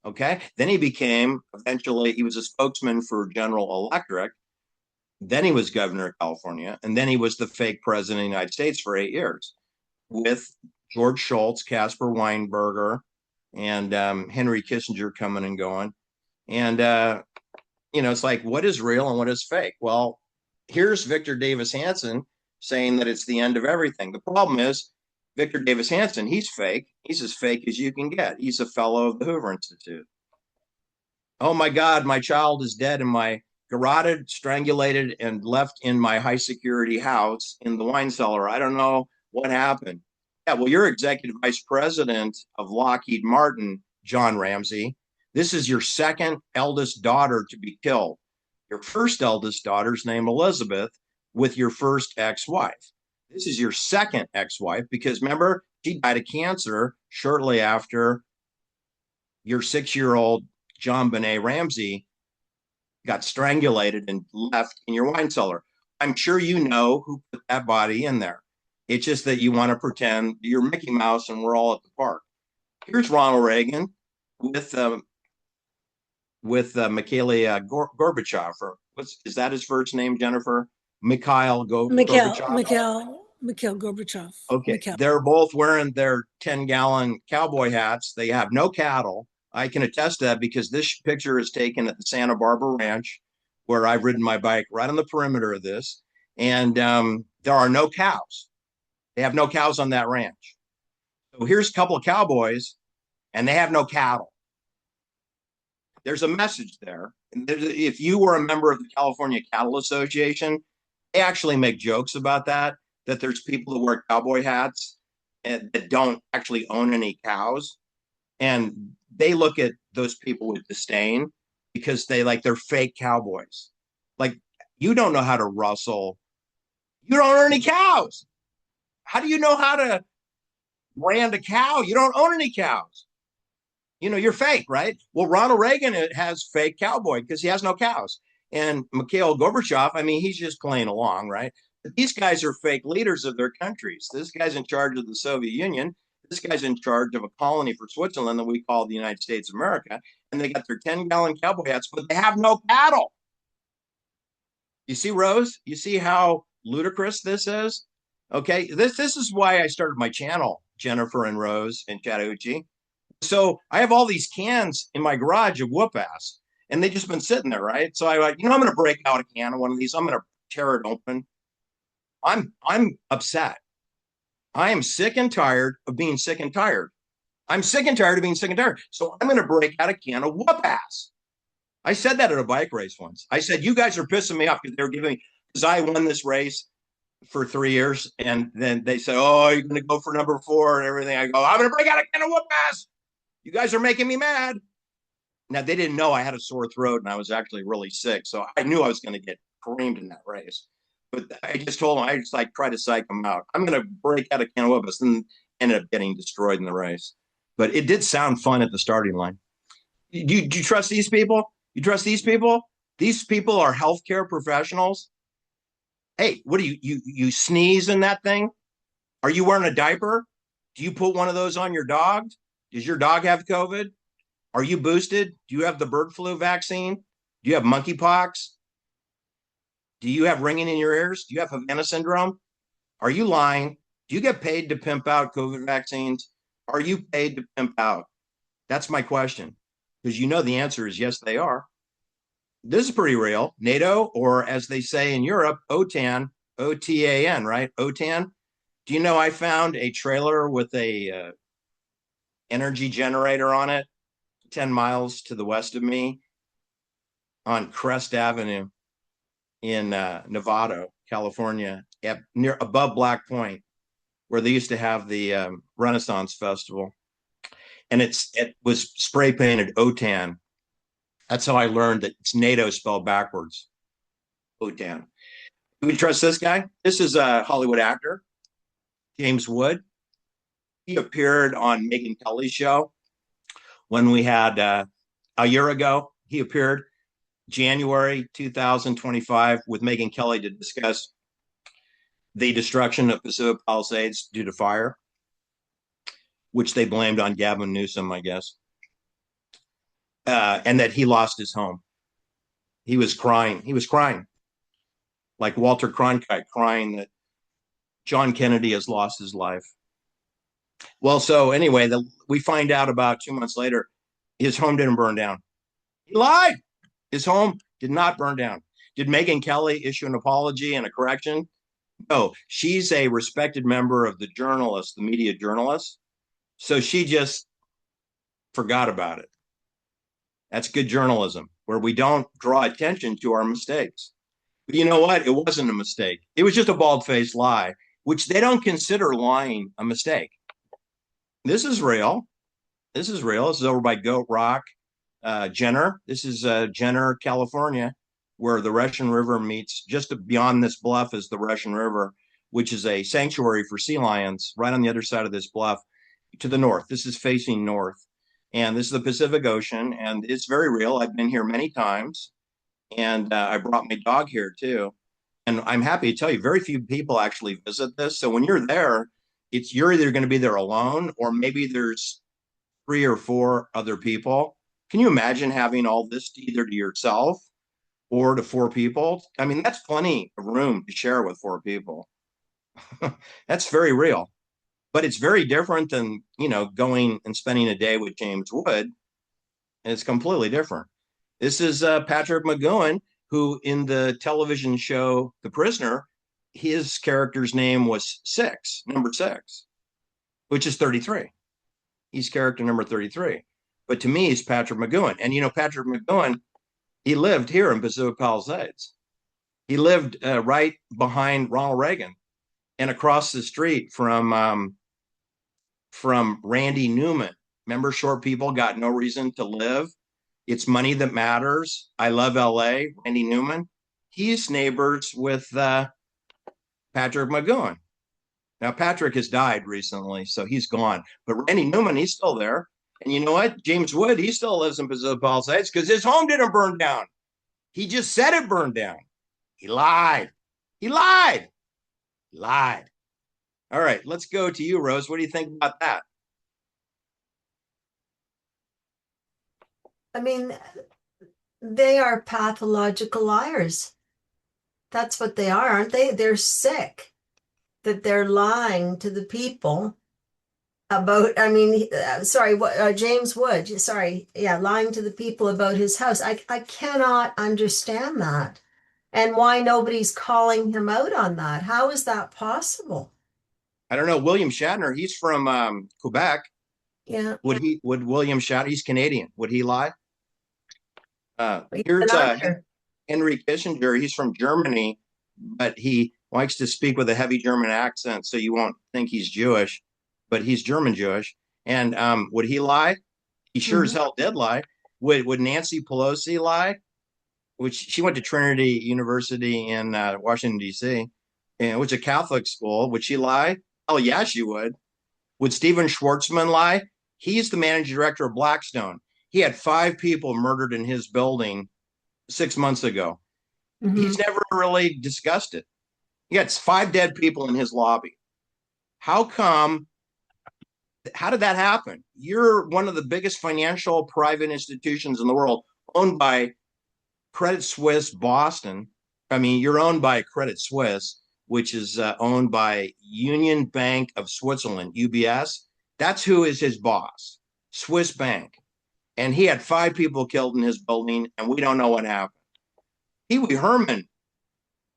Okay. Then he eventually, he was a spokesman for General Electric. Then he was governor of California. And then he was the fake president of the United States for 8 years with George Shultz, Caspar Weinberger, and Henry Kissinger coming and going. And, it's like, what is real and what is fake? Well, here's Victor Davis Hanson saying that it's the end of everything. The problem is, Victor Davis Hanson, he's fake. He's as fake as you can get. He's a fellow of the Hoover Institute. Oh my God, my child is dead and my garroted, strangulated, and left in my high security house in the wine cellar. I don't know what happened. Yeah, well, you're executive vice president of Lockheed Martin, John Ramsey. This is your second eldest daughter to be killed. Your first eldest daughter's named Elizabeth with your first ex-wife. This is your second ex-wife because remember, she died of cancer shortly after your 6-year-old John Benet Ramsey got strangulated and left in your wine cellar. I'm sure you know who put that body in there. It's just that you want to pretend you're Mickey Mouse and we're all at the park. Here's Ronald Reagan with Mikhail Gorbachev. Is that his first name, Jennifer? Mikhail Gorbachev. Mikhail Gorbachev. Okay, Mikhail. They're both wearing their 10-gallon cowboy hats. They have no cattle. I can attest to that because this picture is taken at the Santa Barbara Ranch, where I've ridden my bike right on the perimeter of this, and there are no cows. They have no cows on that ranch. So here's a couple of cowboys, and they have no cattle. There's a message there. If you were a member of the California Cattle Association, they actually make jokes about that there's people who wear cowboy hats and that don't actually own any cows. And they look at those people with disdain because they're fake cowboys. Like, you don't know how to rustle. You don't own any cows. How do you know how to brand a cow? You don't own any cows. You're fake, right? Well, Ronald Reagan has fake cowboy because he has no cows. And Mikhail Gorbachev, he's just playing along, right? But these guys are fake leaders of their countries. This guy's in charge of the Soviet Union. This guy's in charge of a colony for Switzerland that we call the United States of America. And they got their 10-gallon cowboy hats, but they have no cattle. You see, Rose? You see how ludicrous this is? Okay, this is why I started my channel, Jennifer and Rose and Chattahoochee. So I have all these cans in my garage of whoop ass, and they just been sitting there, right? So I like, I'm going to break out a can of one of these. I'm going to tear it open. I'm upset. I am sick and tired of being sick and tired. I'm sick and tired of being sick and tired. So I'm going to break out a can of whoop ass. I said that at a bike race once. I said, you guys are pissing me off because they were giving me, because I won this race for 3 years. And then they said, oh, you're going to go for number 4 and everything. I go, I'm going to break out a can of whoop ass. You guys are making me mad. Now, they didn't know I had a sore throat and I was actually really sick. So I knew I was going to get creamed in that race. But I just told them, I just like try to psych them out. I'm going to break out a can of whoop ass, and ended up getting destroyed in the race. But it did sound fun at the starting line. Do you trust these people? You trust these people? These people are healthcare professionals. Hey, what do you sneeze in that thing? Are you wearing a diaper? Do you put one of those on your dog? Does your dog have COVID? Are you boosted? Do you have the bird flu vaccine? Do you have monkeypox? Do you have ringing in your ears? Do you have Havana syndrome? Are you lying? Do you get paid to pimp out COVID vaccines? Are you paid to pimp out? That's my question. Because the answer is yes, they are. This is pretty real. NATO, or as they say in Europe, OTAN, OTAN, right? OTAN. Do you know I found a trailer with a energy generator on it 10 miles to the west of me on Crest Avenue in Novato, California, above Black Point, where they used to have the Renaissance Festival. And it was spray painted OTAN. That's how I learned that it's NATO spelled backwards. OTAN. Do we trust this guy? This is a Hollywood actor, James Wood. He appeared on Megyn Kelly's show when we had a year ago. He appeared January 2025 with Megyn Kelly to discuss the destruction of Pacific Palisades due to fire, which they blamed on Gavin Newsom, I guess, and that he lost his home. He was crying. He was crying like Walter Cronkite, crying that John Kennedy has lost his life. Well, so anyway, we find out about 2 months later, his home didn't burn down. He lied. His home did not burn down. Did Megyn Kelly issue an apology and a correction? No, she's a respected member of the media journalists. So she just forgot about it. That's good journalism, where we don't draw attention to our mistakes. But you know what? It wasn't a mistake. It was just a bald-faced lie, which they don't consider lying a mistake. This is real. This is real. This is over by Goat Rock, Jenner. This is Jenner, California, where the Russian River meets. Just beyond this bluff is the Russian River, which is a sanctuary for sea lions right on the other side of this bluff to the north. This is facing north. And this is the Pacific Ocean, and it's very real. I've been here many times, and I brought my dog here too. And I'm happy to tell you, very few people actually visit this. So when you're there, you're either going to be there alone, or maybe there's 3 or 4 other people. Can you imagine having all this either to yourself or to 4 people? I mean, that's plenty of room to share with 4 people. That's very real. But it's very different than, going and spending a day with James Wood. It's completely different. This is Patrick McGoohan, who in the television show The Prisoner, his character's name was number 6, which is 33. He's character number 33. But to me, he's Patrick McGoohan. And, Patrick McGoohan, he lived here in Pacific Palisades. He lived right behind Ronald Reagan and across the street from Randy Newman. Remember, Short People Got No Reason to Live? It's Money That Matters. I Love LA, Randy Newman. He's neighbors with Patrick McGoohan. Now, Patrick has died recently, so he's gone. But Randy Newman, he's still there. And you know what? James Wood, he still lives in Pacific Palisades because his home didn't burn down. He just said it burned down. He lied. He lied. He lied. All right, let's go to you, Rose. What do you think about that? I mean, they are pathological liars. That's what they are, aren't they? They're sick that they're lying to the people about, I mean, sorry, what, James Wood, sorry, yeah, lying to the people about his house. I cannot understand that. And why nobody's calling him out on that? How is that possible? I don't know. William Shatner, he's from Quebec. Yeah, Would William Shatner, he's Canadian. Would he lie? he's Here's an actor. Henry Kissinger. He's from Germany, but he likes to speak with a heavy German accent, so you won't think he's Jewish, but he's German Jewish. And would he lie? He sure as Mhm. hell did lie. Would Nancy Pelosi lie? Which she went to Trinity University in Washington D.C., and which is a Catholic school. Would she lie? Oh yeah, she would. Would Steven Schwartzman lie? He's the managing director of Blackstone. He had 5 people murdered in his building 6 months ago. Mhm. He's never really discussed it. He got 5 dead people in his lobby. How come? How did that happen? You're one of the biggest financial private institutions in the world, owned by Credit Suisse Boston. I mean, you're owned by Credit Suisse, which is owned by Union Bank of Switzerland, UBS. That's who is his boss, Swiss Bank. And he had 5 people killed in his building, and we don't know what happened. Pee Wee Herman,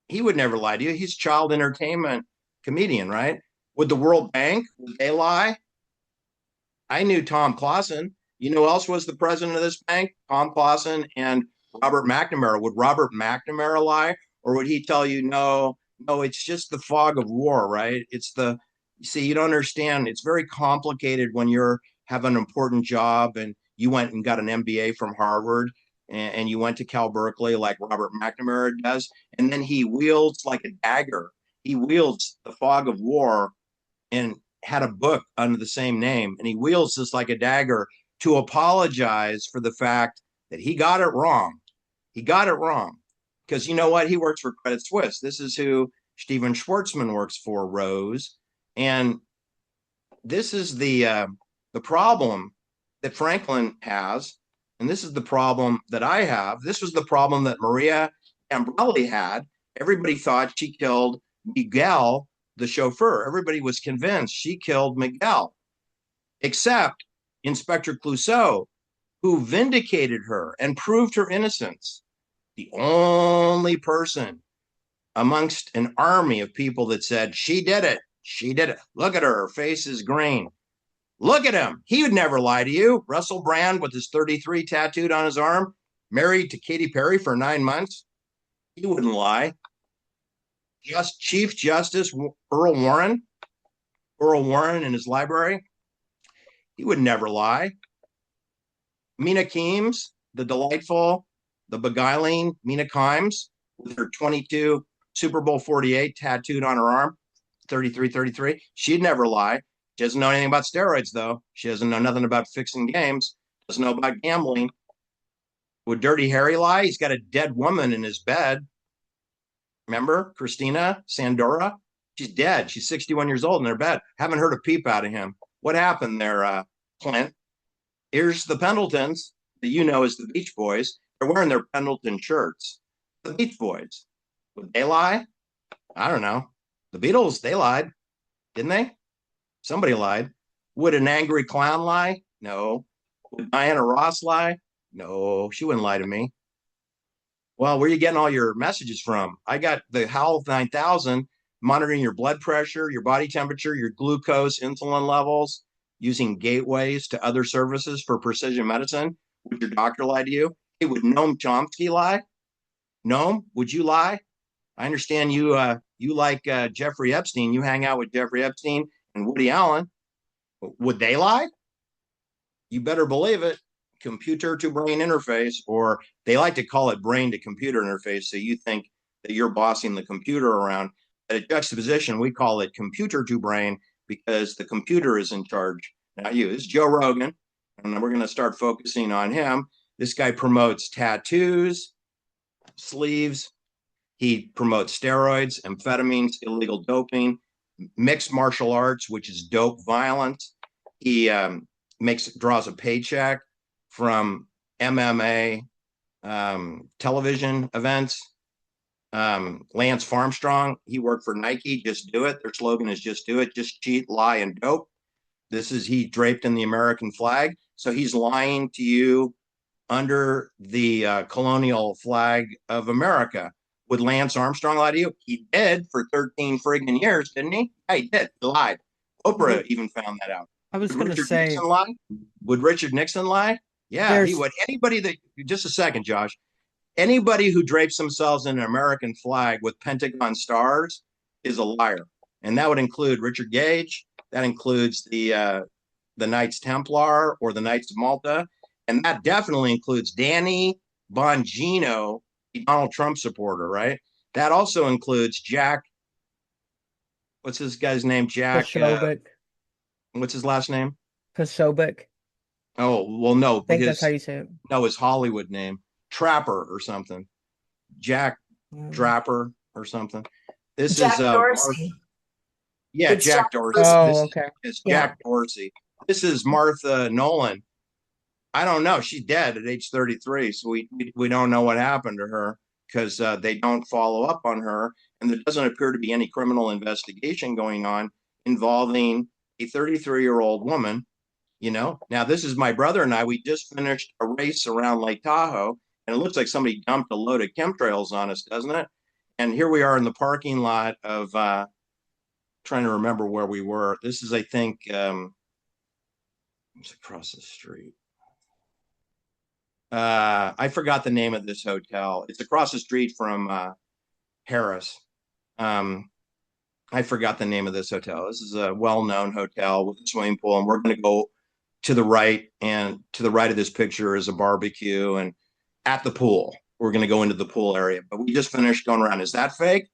he would never lie to you. He's a child entertainment comedian, right? Would the World Bank, would they lie? I knew Tom Clausen. You know who else was the president of this bank? Tom Clausen and Robert McNamara. Would Robert McNamara lie? Or would he tell you, no, no, it's just the fog of war, right? You see, you don't understand. It's very complicated when you're have an important job and you went and got an MBA from Harvard and you went to Cal Berkeley like Robert McNamara does. And then he wields like a dagger. He wields the fog of war and had a book under the same name. And he wields this like a dagger to apologize for the fact that he got it wrong. He got it wrong. Because you know what? He works for Credit Suisse. This is who Steven Schwartzman works for, Rose. And this is the problem that Franklin has. And this is the problem that I have. This was the problem that Maria Ambrelli had. Everybody thought she killed Miguel, the chauffeur. Everybody was convinced she killed Miguel, except Inspector Clouseau, who vindicated her and proved her innocence. The only person amongst an army of people that said, she did it. She did it. Look at her. Her face is green. Look at him. He would never lie to you. Russell Brand with his 33 tattooed on his arm, married to Katy Perry for 9 months. He wouldn't lie. Just Chief Justice Earl Warren in his library, he would never lie. Mina Kimes, the delightful, the beguiling Mina Kimes, with her 22 Super Bowl 48 tattooed on her arm, 33, she'd never lie. She doesn't know anything about steroids, though. She doesn't know nothing about fixing games, doesn't know about gambling. Would Dirty Harry lie? He's got a dead woman in his bed. Remember Christina Sandora? She's dead. She's 61 years old in her bed. Haven't heard a peep out of him. What happened there, Clint? Here's the Pendletons that you know as the Beach Boys. They're wearing their Pendleton shirts. The Beach Boys. Would they lie? I don't know. The Beatles, they lied, didn't they? Somebody lied. Would an angry clown lie? No. Would Diana Ross lie? No, she wouldn't lie to me. Well, where are you getting all your messages from? I got the Howl 9000 monitoring your blood pressure, your body temperature, your glucose, insulin levels, using gateways to other services for precision medicine. Would your doctor lie to you? Hey, would Noam Chomsky lie? Noam, would you lie? I understand you like Jeffrey Epstein. You hang out with Jeffrey Epstein and Woody Allen. Would they lie? You better believe it. Computer to brain interface, or they like to call it brain to computer interface. So you think that you're bossing the computer around. At a juxtaposition, we call it computer to brain because the computer is in charge, not you. This is Joe Rogan, and we're going to start focusing on him. This guy promotes tattoos, sleeves. He promotes steroids, amphetamines, illegal doping, mixed martial arts, which is dope violence. He draws a paycheck from MMA television events. Lance Armstrong, he worked for Nike. Just do it. Their slogan is just do it. Just cheat, lie, and dope. This is he draped in the American flag. So he's lying to you under the colonial flag of America. Would Lance Armstrong lie to you? He did for 13 friggin' years, didn't he? Yeah, he did. He lied. Oprah even found that out. I was Would going to Richard say, Nixon lie? Would Richard Nixon lie? Yeah, he There's- would. Anybody that, just a second, Josh. Anybody who drapes themselves in an American flag with Pentagon stars is a liar. And that would include Richard Gage. That includes the Knights Templar or the Knights of Malta. And that definitely includes Danny Bongino, the Donald Trump supporter, right? That also includes Jack. What's this guy's name? Jack. Kashovic. What's his last name? Kashovic. Oh, well, no. I think that's how you say it. No, his Hollywood name. Trapper or something. Jack Trapper or something. This Jack is Dorsey. yeah, It's Jack Jack Dorsey. Oh, This okay. is Yeah. Jack Dorsey. This is Martha Nolan. I don't know. She's dead at age 33, so we don't know what happened to her because they don't follow up on her, and there doesn't appear to be any criminal investigation going on involving a 33-year-old woman. You know, now this is my brother and I. We just finished a race around Lake Tahoe, and it looks like somebody dumped a load of chemtrails on us, doesn't it? And here we are in the parking lot of trying to remember where we were. This is, I think, it's across the street. I forgot the name of this hotel. It's across the street from Harris. I forgot the name of this hotel. This is a well-known hotel with a swimming pool, and we're going to go to the right, and to the right of this picture is a barbecue, and at the pool, we're going to go into the pool area. But we just finished going around. Is that fake?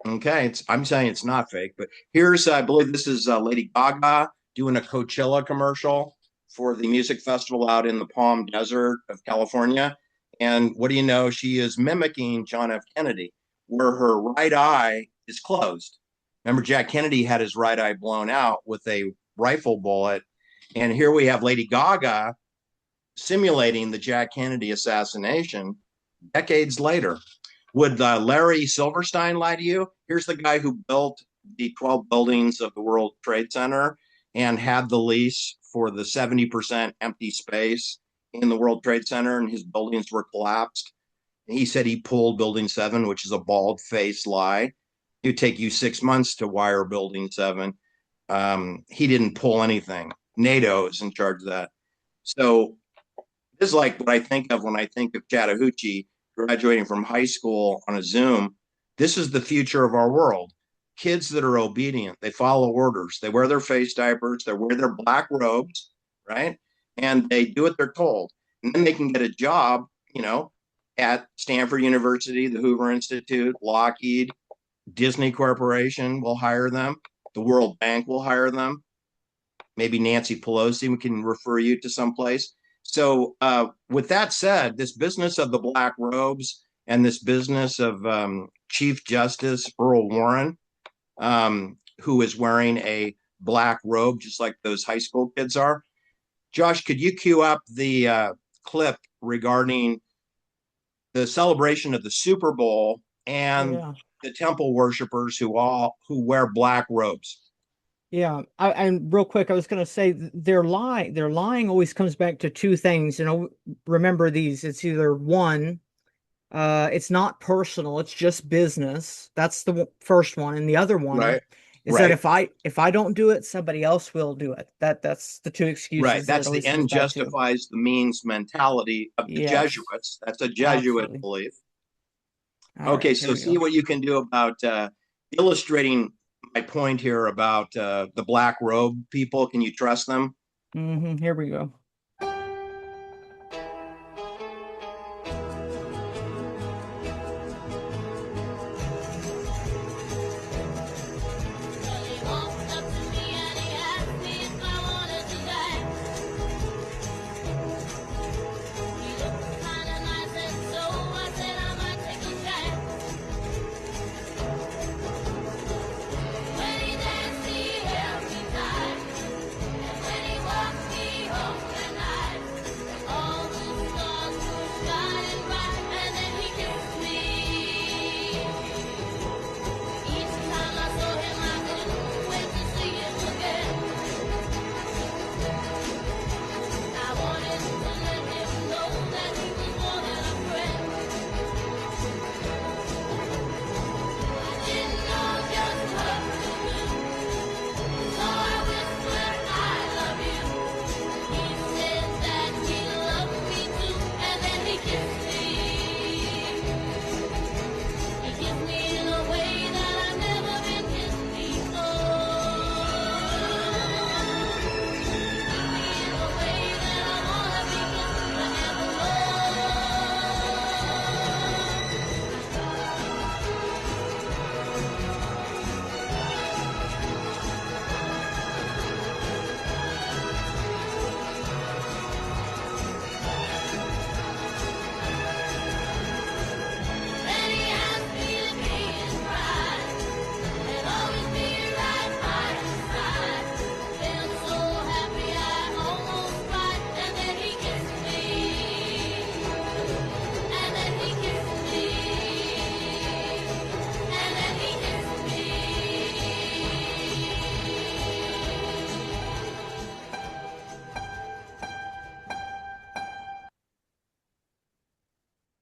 Okay, I'm saying it's not fake, but here's, I believe this is Lady Gaga doing a Coachella commercial for the music festival out in the Palm Desert of California. And what do you know? She is mimicking John F. Kennedy, where her right eye is closed. Remember, Jack Kennedy had his right eye blown out with a rifle bullet. And here we have Lady Gaga simulating the Jack Kennedy assassination decades later. Would Larry Silverstein lie to you? Here's the guy who built the 12 buildings of the World Trade Center and had the lease for the 70% empty space in the World Trade Center, and his buildings were collapsed. And he said he pulled Building 7, which is a bald-faced lie. It would take you 6 months to wire Building 7. He didn't pull anything. NATO is in charge of that. So this is like what I think of when I think of Chattahoochee graduating from high school on a Zoom. This is the future of our world. Kids that are obedient, they follow orders, they wear their face diapers, they wear their black robes, right? And they do what they're told. And then they can get a job, you know, at Stanford University, the Hoover Institute, Lockheed, Disney Corporation will hire them. The World Bank will hire them. Maybe Nancy Pelosi can refer you to someplace. So with that said, this business of the black robes and this business of Chief Justice Earl Warren, who is wearing a black robe, just like those high school kids are. Josh, could you cue up the clip regarding the celebration of the Super Bowl and the temple worshipers who wear black robes? Yeah, and real quick, I was going to say their lying always comes back to two things. You know, remember these. It's either one, it's not personal, it's just business. That's the first one, and the other one is that if I don't do it, somebody else will do it. That's the two excuses. Right. That's the end justifies the means mentality of the Jesuits. That's a Jesuit belief. Okay, so see what you can do about illustrating my point here about the black robe people. Can you trust them? Here we go.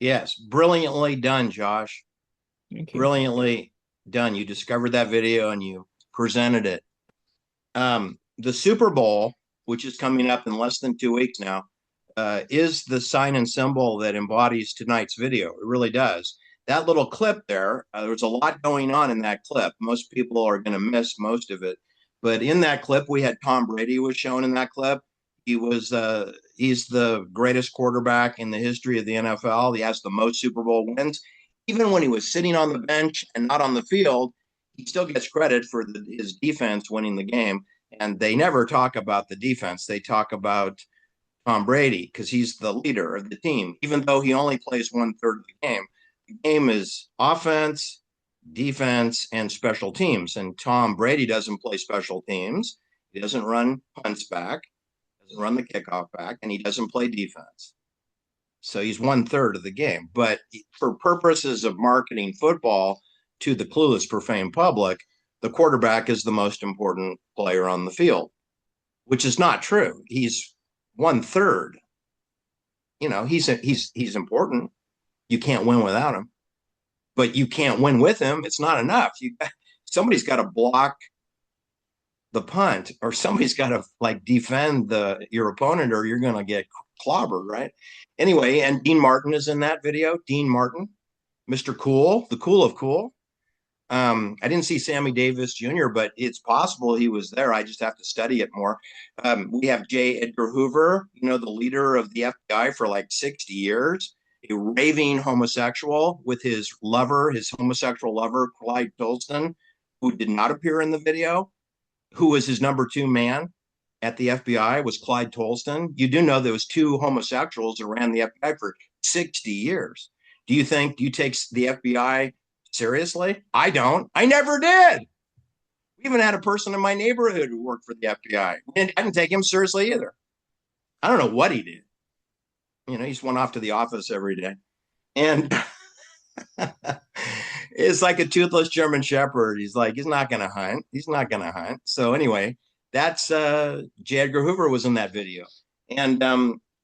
Yes, brilliantly done, Josh. Thank you. Brilliantly done. You discovered that video and you presented it. The Super Bowl, which is coming up in less than 2 weeks now, is the sign and symbol that embodies tonight's video. It really does. That little clip there, there's a lot going on in that clip. Most people are going to miss most of it. But in that clip, we had Tom Brady was shown in that clip. He's the greatest quarterback in the history of the NFL. He has the most Super Bowl wins. Even when he was sitting on the bench and not on the field, he still gets credit for his defense winning the game. And they never talk about the defense. They talk about Tom Brady because he's the leader of the team, even though he only plays 1/3 of the game. The game is offense, defense, and special teams. And Tom Brady doesn't play special teams. He doesn't run punts back, doesn't run the kickoff back, and he doesn't play defense. So he's 1/3 of the game. But for purposes of marketing football to the clueless, profane public, the quarterback is the most important player on the field, which is not true. He's 1/3. You know, he's important. You can't win without him, but you can't win with him. It's not enough. Somebody's got to block the punt, or somebody's got to like defend your opponent, or you're going to get clobbered, right? Anyway, and Dean Martin is in that video. Dean Martin, Mr. Cool, the cool of cool. I didn't see Sammy Davis Jr., but it's possible he was there. I just have to study it more. We have J. Edgar Hoover, the leader of the FBI for like 60 years, a raving homosexual with his homosexual lover, Clyde Tolston, who did not appear in the video, who was his number 2 man at the FBI, was Clyde Tolston. You do know there was 2 homosexuals that ran the FBI for 60 years. Do you take the FBI seriously? I don't. I never did. We even had a person in my neighborhood who worked for the FBI. I didn't take him seriously either. I don't know what he did. He just went off to the office every day. And it's like a toothless German Shepherd. He's not going to hunt. He's not going to hunt. So anyway, that's J. Edgar Hoover was in that video. And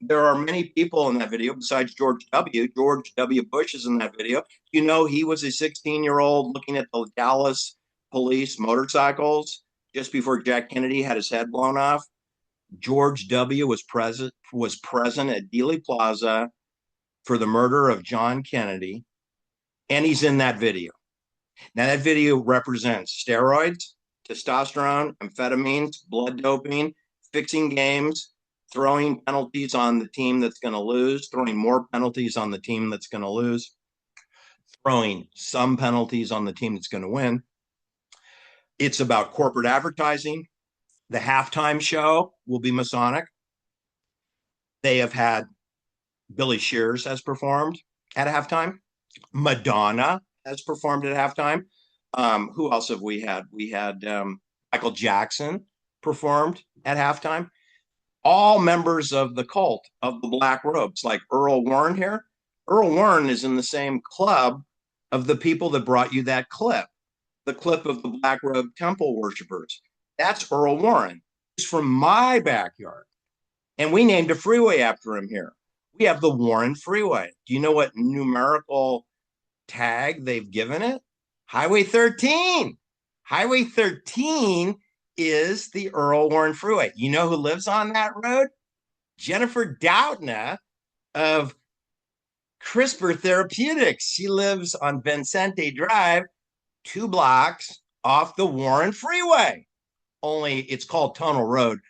there are many people in that video besides George W. George W. Bush is in that video. He was a 16-year-old looking at the Dallas police motorcycles just before Jack Kennedy had his head blown off. George W. was present at Dealey Plaza for the murder of John Kennedy, and he's in that video. Now, that video represents steroids, testosterone, amphetamines, blood doping, fixing games, throwing penalties on the team that's going to lose, throwing more penalties on the team that's going to lose, throwing some penalties on the team that's going to win. It's about corporate advertising. The halftime show will be Masonic. They have had Billy Shears has performed at halftime. Madonna has performed at halftime. Who else have we had? We had Michael Jackson performed at halftime. All members of the cult of the Black Robes, like Earl Warren here. Earl Warren is in the same club of the people that brought you that clip, the clip of the Black Robe temple worshipers. That's Earl Warren. He's from my backyard. And we named a freeway after him here. We have the Warren Freeway. Do you know what numerical tag they've given it? Highway 13. Highway 13 is the Earl Warren Freeway. You know who lives on that road? Jennifer Doudna of CRISPR Therapeutics. She lives on Vicente Drive, 2 blocks off the Warren Freeway. Only it's called Tunnel Road.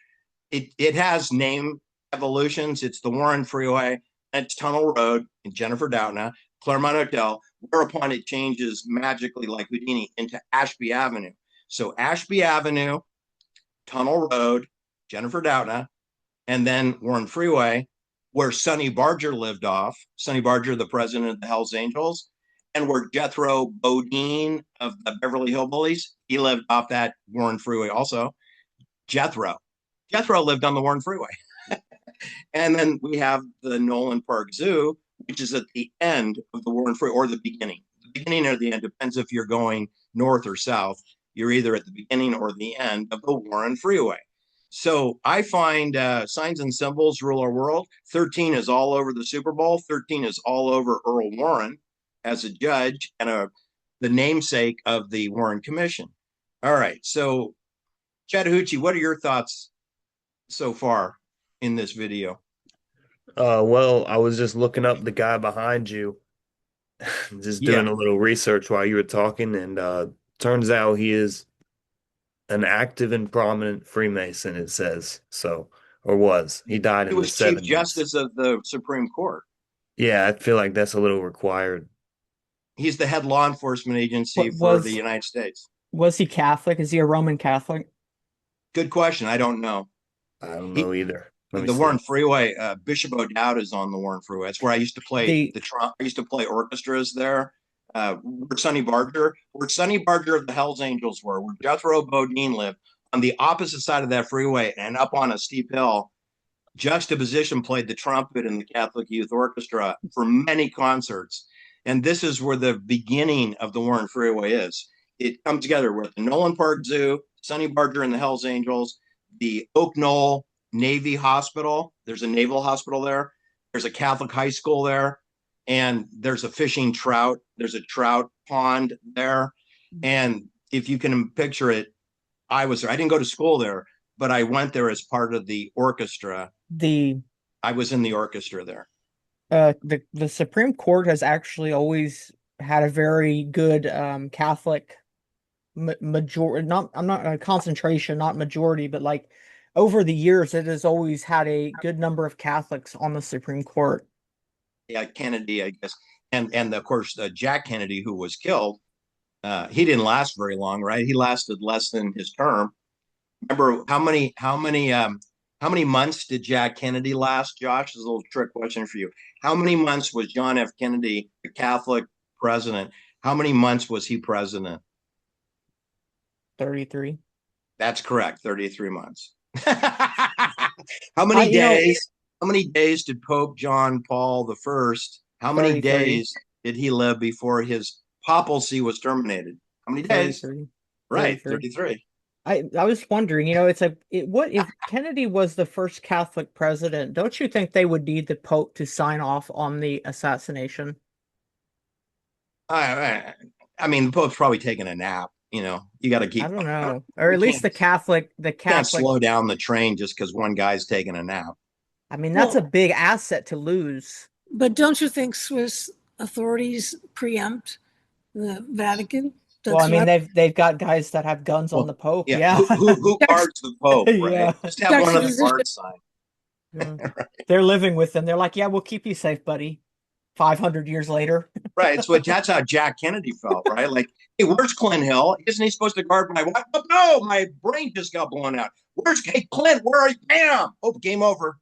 It has name evolutions. It's the Warren Freeway, and it's Tunnel Road in Jennifer Doudna, Claremont Hotel, whereupon it changes magically like Houdini into Ashby Avenue. So Ashby Avenue, Tunnel Road, Jennifer Doudna, and then Warren Freeway, where Sonny Barger lived off. Sonny Barger, the president of the Hells Angels, and where Jethro Bodine of the Beverly Hillbillies, he lived off that Warren Freeway also. Jethro lived on the Warren Freeway. And then we have the Nolan Park Zoo, which is at the end of the Warren Freeway, or the beginning. The beginning or the end depends if you're going north or south. You're either at the beginning or the end of the Warren Freeway. So I find signs and symbols rule our world. 13 is all over the Super Bowl. 13 is all over Earl Warren as a judge and the namesake of the Warren Commission. All right. So, Chattahoochee, what are your thoughts so far in this video? Well, I was just looking up the guy behind you, just Yeah. doing a little research while you were talking, and turns out he is an active and prominent Freemason, it says. So, or was. He died He in the was Chief 70s. Justice of the Supreme Court. Yeah, I feel like that's a little required. He's the head law enforcement agency What for the United States. was he Catholic? Is he a Roman Catholic? Good question. I don't know. I don't He, know either. Let me the see. Warren Freeway, Bishop O'Dowd is on the Warren Freeway. That's where I used to play The I used to play orchestras there. Where Sonny Barger of the Hells Angels were, where Jethro Bodine lived, on the opposite side of that freeway and up on a steep hill. Juxtaposition played the trumpet in the Catholic Youth Orchestra for many concerts. And this is where the beginning of the Warren Freeway is. It comes together with the Nolan Park Zoo, Sonny Barger and the Hells Angels, the Oak Knoll Navy Hospital. There's a naval hospital there. There's a Catholic high school there. And there's a fishing trout. There's a trout pond there. And if you can picture it, I was there. I didn't go to school there, but I went there as part of the orchestra. the I was in the orchestra there. the Supreme Court has actually always had a very good Catholic majority. Not I'm not concentration, not majority, but like over the years, it has always had a good number of Catholics on the Supreme Court. Yeah, Kennedy, I guess, and of course Jack Kennedy, who was killed. He didn't last very long, right? He lasted less than his term. Remember how many months did Jack Kennedy last? Josh, this is a little trick question for you. How many months was John F. Kennedy, the Catholic president? How many months was he president? 33. That's correct, 33 months. How many days? How many days did Pope John Paul the First? How many 33. days did he live before his papacy was terminated? How many days? 33. Right, 33. 33. I was wondering, it's like what if Kennedy was the first Catholic president? Don't you think they would need the Pope to sign off on the assassination? I mean, the Pope's probably taking a nap. You got to keep. I don't know, or You at least can't the Catholic. slow down the train just because one guy's taking a nap. I mean, that's a Well, big asset to lose. but don't you think Swiss authorities preempt the Vatican? Well, I That's mean, right. they've got guys that have guns on Well, the Pope. Yeah. Yeah, Who guards the Pope? Right. Yeah. Just have one of the Juxtaposition. guard sign. Yeah. They're living with them. They're like, yeah, we'll keep you safe, buddy. 500 years later. Right. That's how Jack Kennedy felt, right? Like, hey, where's Clint Hill? Isn't he supposed to guard my wife? Oh, no, my brain just got blown out. Hey, Clint, where are you? Bam! Oh, game over.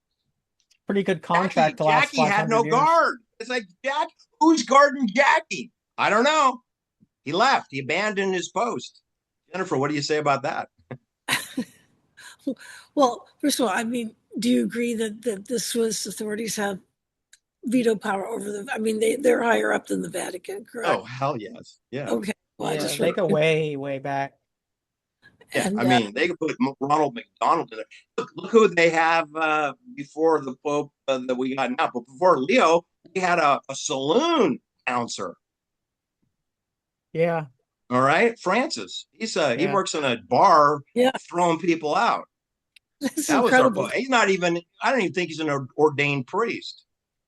Pretty good contract to last Jackie had 500 no years. guard. It's like, Jack, who's guarding Jackie? I don't know. He left. He abandoned his post. Jennifer, what do you say about that? Well, first of all, I mean, do you agree that the Swiss authorities have veto power over the? I mean, they're higher up than the Vatican, correct? Oh, hell yes. Yeah. Okay. Well, I Yeah, just they go wrote- way, way back. Yeah, and, I mean, they could put Ronald McDonald in there. Look who they have before the Pope that we got now. But before Leo, we had a saloon announcer. Yeah. All right, Francis. He Yeah. works in a bar, Yeah. throwing people out. That's That was our incredible. Pope. He's not even. I don't even think he's an ordained priest.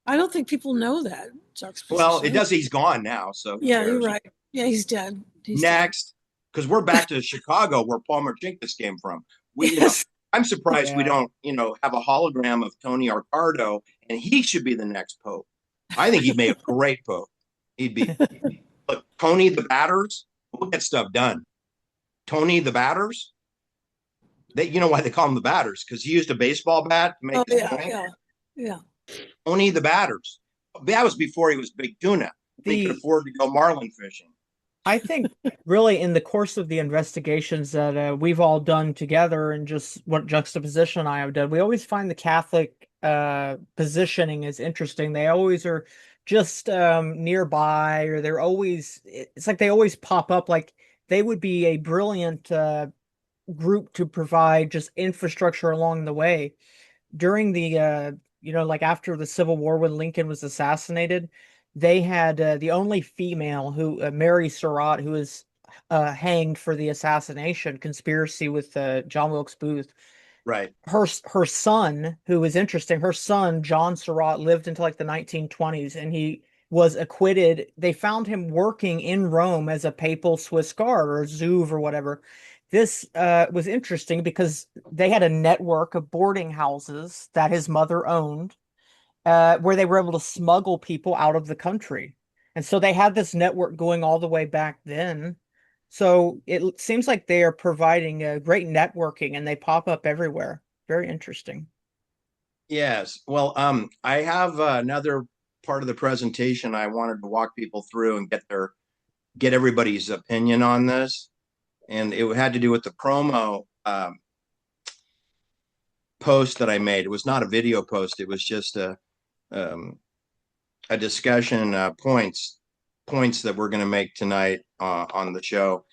I don't think people know that. Juxtaposition. Well, it does. He's gone now. So who Yeah, you're cares? right. Yeah, he's dead. He's dead. Next, because we're back to Chicago, where Paul Marcinkus came from. Yes. I'm surprised we Yeah. don't, have a hologram of Tony Arcardo, and he should be the next pope. I think he'd make a great pope. He'd be look, Tony the Batters. We'll get stuff done. Tony the Batters. You know why they call him the Batters? Because he used a baseball bat to make Oh his yeah, point. yeah. Tony the Batters. That was before he was Big Tuna. He could afford to go marlin fishing. I think really in the course of the investigations that we've all done together and just what Juxtaposition and I have done, we always find the Catholic positioning is interesting. They always are just nearby, or it's like they always pop up. Like they would be a brilliant group to provide just infrastructure along the way. During the like after the Civil War when Lincoln was assassinated, they had the only female who Mary Surratt, who was hanged for the assassination conspiracy with John Wilkes Booth. Right. Her son, who was interesting, her son John Surratt lived until like the 1920s, and he was acquitted. They found him working in Rome as a papal Swiss guard or Zouv or whatever. This was interesting because they had a network of boarding houses that his mother owned, where they were able to smuggle people out of the country. And so they had this network going all the way back then. So it seems like they are providing a great networking, and they pop up everywhere. Very interesting. Yes. Well, I have another part of the presentation I wanted to walk people through and get everybody's opinion on this. And it had to do with the promo post that I made. It was not a video post. It was just a discussion, points that we're going to make tonight on the show.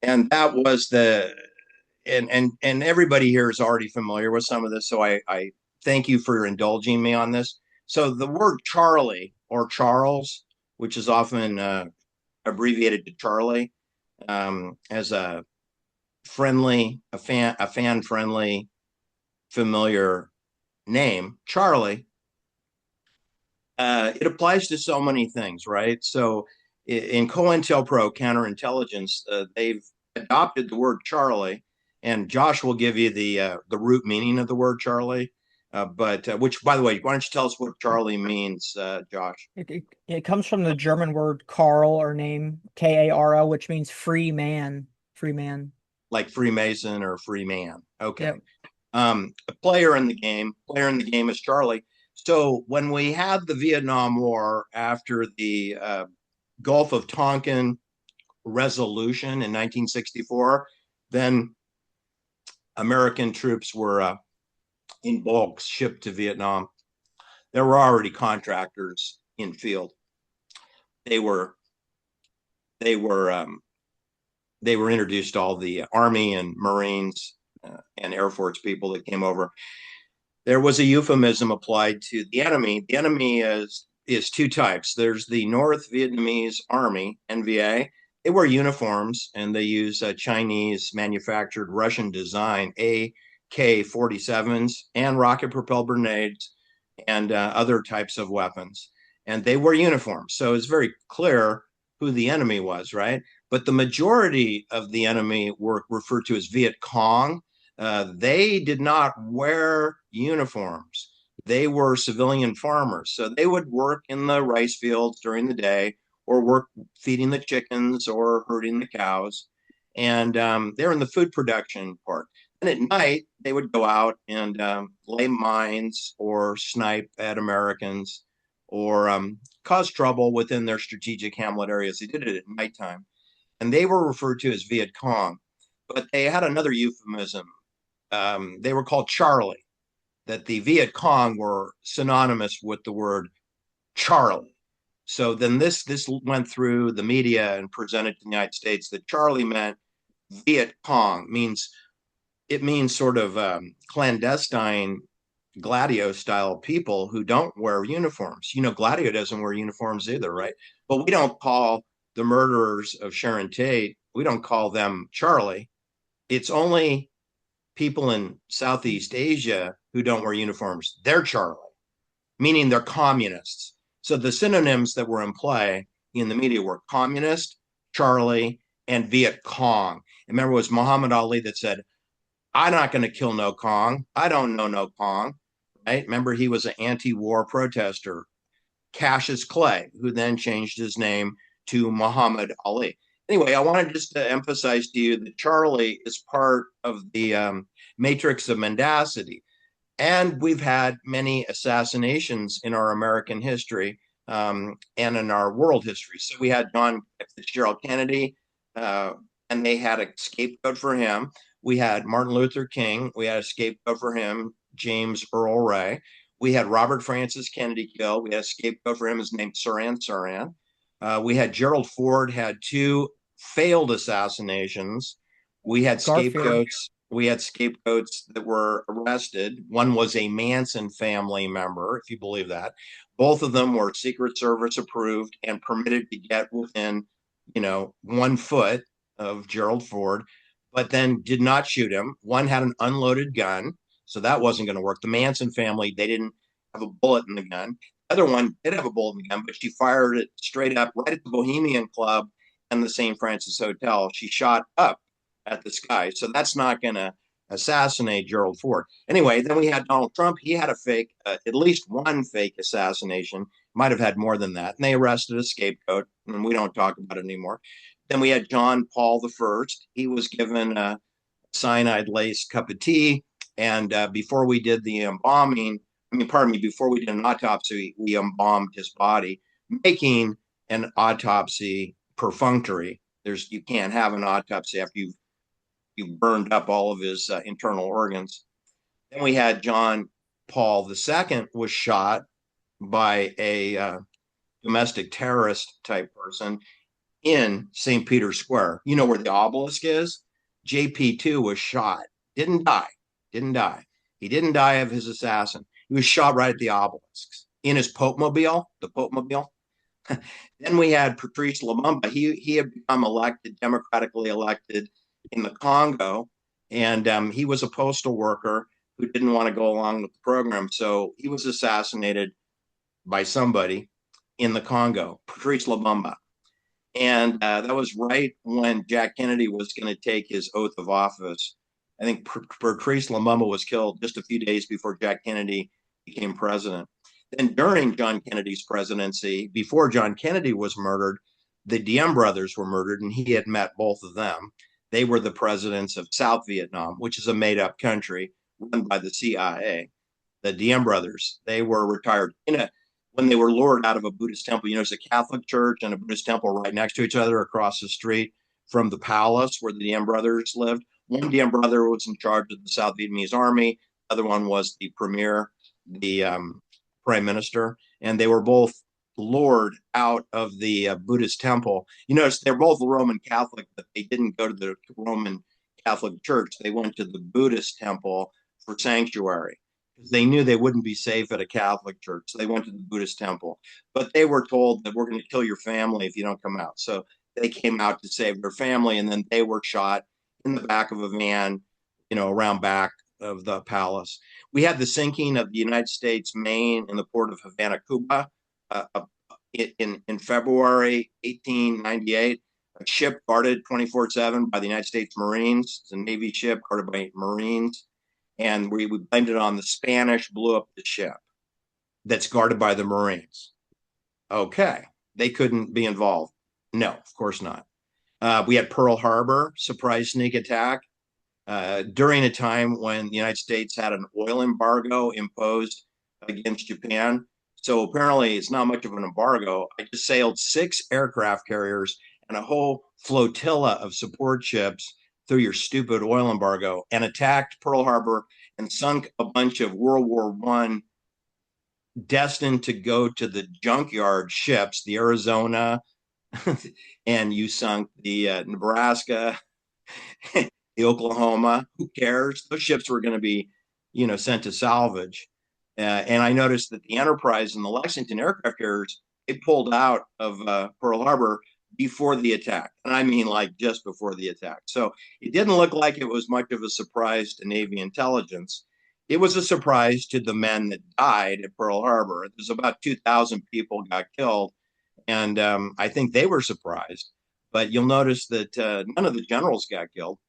And that was and everybody here is already familiar with some of this. So I thank you for indulging me on this. So the word Charlie or Charles, which is often abbreviated to Charlie, as a fan friendly, familiar name, Charlie. It applies to so many things, right? So in COINTELPRO counterintelligence, they've adopted the word Charlie, and Josh will give you the root meaning of the word Charlie. But which, by the way, why don't you tell us what Charlie means, Josh? It comes from the German word Karl, or name, Karo, which means free man. Free man. Like Freemason or free man. Okay. Yep. A player in the game is Charlie. So when we had the Vietnam War after the Gulf of Tonkin resolution in 1964, then American troops were in bulk shipped to Vietnam. There were already contractors in field. They were introduced to all the Army and Marines and Air Force people that came over. There was a euphemism applied to the enemy. The enemy is two types. There's the North Vietnamese Army, NVA. They wear uniforms and they use Chinese manufactured Russian design AK-47s and rocket propelled grenades and other types of weapons. And they wear uniforms. So it's very clear who the enemy was, right? But the majority of the enemy were referred to as Viet Cong. They did not wear uniforms. They were civilian farmers. So they would work in the rice fields during the day or work feeding the chickens or herding the cows. And they're in the food production part. And at night, they would go out and lay mines or snipe at Americans or cause trouble within their strategic hamlet areas. They did it at nighttime. And they were referred to as Viet Cong. But they had another euphemism. They were called Charlie, that the Viet Cong were synonymous with the word Charlie. So then this went through the media and presented to the United States that Charlie meant Viet Cong, means sort of clandestine Gladio style people who don't wear uniforms. You know, Gladio doesn't wear uniforms either, right? But we don't call the murderers of Sharon Tate, we don't call them Charlie. It's only people in Southeast Asia who don't wear uniforms. They're Charlie, meaning they're communists. So the synonyms that were in play in the media were communist, Charlie, and Viet Cong. And remember, it was Muhammad Ali that said, I'm not going to kill no Kong. I don't know no Kong. Right? Remember, he was an anti-war protester. Cassius Clay, who then changed his name to Muhammad Ali. Anyway, I wanted just to emphasize to you that Charlie is part of the matrix of mendacity. And we've had many assassinations in our American history and in our world history. So we had John Fitzgerald Kennedy, and they had a scapegoat for him. We had Martin Luther King. We had a scapegoat for him, James Earl Ray. We had Robert Francis Kennedy killed. We had a scapegoat for him, his name Sirhan Sirhan. We had Gerald Ford had two failed assassinations. We had Garfield. scapegoats. We had scapegoats that were arrested. One was a Manson family member, if you believe that. Both of them were Secret Service approved and permitted to get within, 1 foot of Gerald Ford, but then did not shoot him. One had an unloaded gun, so that wasn't going to work. The Manson family, they didn't have a bullet in the gun. The other one did have a bullet in the gun, but she fired it straight up right at the Bohemian Club and the St. Francis Hotel. She shot up at the sky. So that's not going to assassinate Gerald Ford. Anyway, then we had Donald Trump. He had a fake, at least one fake assassination, might have had more than that. And they arrested a scapegoat, and we don't talk about it anymore. Then we had John Paul I. He was given a cyanide laced cup of tea. And before we did the embalming, before we did an autopsy, we embalmed his body, making an autopsy perfunctory. You can't have an autopsy after you've burned up all of his internal organs. Then we had John Paul II was shot by a domestic terrorist type person in St. Peter's Square. You know where the obelisk is? JP2 was shot. Didn't die. He didn't die of his assassin. He was shot right at the obelisk in his Pope-mobile, the Pope-mobile. Then we had Patrice Lumumba. He had become democratically elected in the Congo, and he was a postal worker who didn't want to go along with the program. So he was assassinated by somebody in the Congo, Patrice Lumumba. And that was right when Jack Kennedy was going to take his oath of office. I think Patrice Lumumba was killed just a few days before Jack Kennedy became president. Then during John Kennedy's presidency, before John Kennedy was murdered, the Diem brothers were murdered, and he had met both of them. They were the presidents of South Vietnam, which is a made-up country run by the CIA. The Diem brothers, they were retired when they were lured out of a Buddhist temple. There's a Catholic church and a Buddhist temple right next to each other across the street from the palace where the Diem brothers lived. One Diem brother was in charge of the South Vietnamese army. The other one was the premier, the prime minister, and they were both lured out of the Buddhist temple. You notice they're both Roman Catholic, but they didn't go to the Roman Catholic Church. They went to the Buddhist temple for sanctuary because they knew they wouldn't be safe at a Catholic church. So they went to the Buddhist temple, but they were told that we're going to kill your family if you don't come out. So they came out to save their family, and then they were shot in the back of a van, around back of the palace. We had the sinking of the United States Maine in the port of Havana, Cuba, in February 1898. A ship guarded 24/7 by the United States Marines. It's a Navy ship guarded by Marines. And we blamed it on the Spanish blew up the ship that's guarded by the Marines. Okay. They couldn't be involved. No, of course not. We had Pearl Harbor, surprise sneak attack, during a time when the United States had an oil embargo imposed against Japan. So apparently it's not much of an embargo. I just sailed 6 aircraft carriers and a whole flotilla of support ships through your stupid oil embargo and attacked Pearl Harbor and sunk a bunch of World War I destined to go to the junkyard ships, the Arizona, and you sunk the Nebraska, the Oklahoma. Who cares? Those ships were going to be, sent to salvage. And I noticed that the Enterprise and the Lexington aircraft carriers, they pulled out of Pearl Harbor before the attack. And I mean, like just before the attack. So it didn't look like it was much of a surprise to Navy intelligence. It was a surprise to the men that died at Pearl Harbor. There's about 2,000 people got killed. And I think they were surprised. But you'll notice that none of the generals got killed.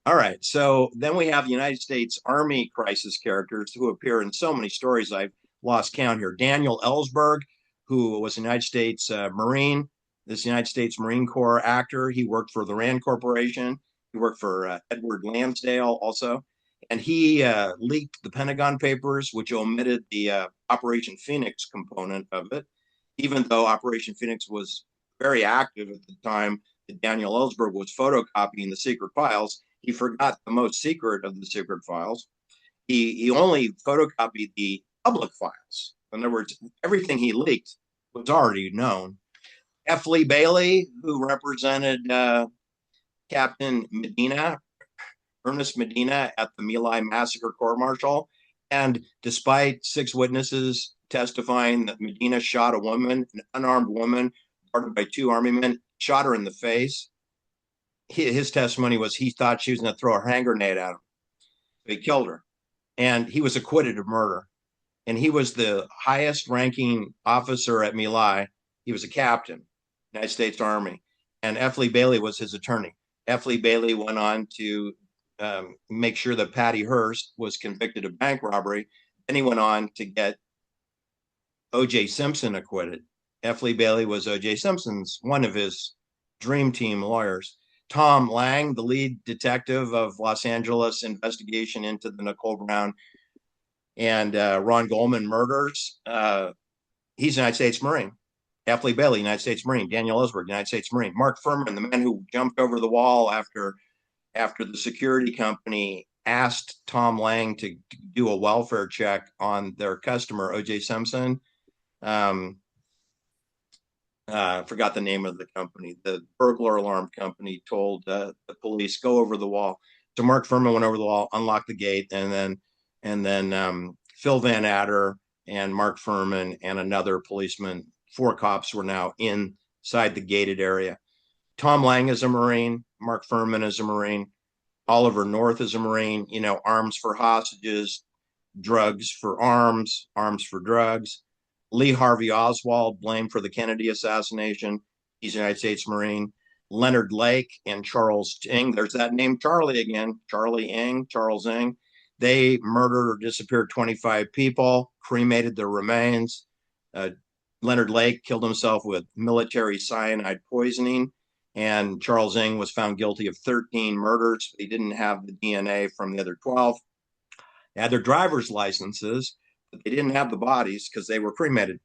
All right. So then we have the United States Army crisis characters who appear in so many stories I've lost count here. Daniel Ellsberg, who was a United States Marine, this United States Marine Corps actor. He worked for the Rand Corporation. He worked for Edward Lansdale also. And he leaked the Pentagon Papers, which omitted the Operation Phoenix component of it, even though Operation Phoenix was very active at the time that Daniel Ellsberg was photocopying the secret files. He forgot the most secret of the secret files. He only photocopied the public files. In other words, everything he leaked was already known. F. Lee Bailey, who represented Captain Medina, Ernest Medina at the My Lai massacre court-martial. And despite 6 witnesses testifying that Medina shot a woman, an unarmed woman, guarded by 2 army men, shot her in the face, his testimony was he thought she was going to throw a hand grenade at him. He killed her. And he was acquitted of murder. And he was the highest ranking officer at My Lai. He was a captain, United States Army. And F. Lee Bailey was his attorney. F. Lee Bailey went on to make sure that Patty Hearst was convicted of bank robbery. Then he went on to get O.J. Simpson acquitted. F. Lee Bailey was O.J. Simpson's, one of his dream team lawyers. Tom Lang, the lead detective of Los Angeles investigation into the Nicole Brown and Ron Goldman murders. He's a United States Marine. F. Lee Bailey, United States Marine. Daniel Ellsberg, United States Marine. Mark Furman, the man who jumped over the wall after the security company asked Tom Lang to do a welfare check on their customer, O.J. Simpson. Forgot the name of the company. The burglar alarm company told the police, go over the wall. So Mark Furman went over the wall, unlocked the gate, and then Phil Van Adder and Mark Furman and another policeman, 4 cops were now inside the gated area. Tom Lang is a Marine. Mark Furman is a Marine. Oliver North is a Marine. You know, arms for hostages, drugs for arms, arms for drugs. Lee Harvey Oswald, blamed for the Kennedy assassination. He's a United States Marine. Leonard Lake and Charles Ng. There's that name, Charlie again. Charlie Ng, Charles Ng. They murdered or disappeared 25 people, cremated their remains. Leonard Lake killed himself with military cyanide poisoning, and Charles Ng was found guilty of 13 murders. He didn't have the DNA from the other 12. They had their driver's licenses, but they didn't have the bodies because they were cremated.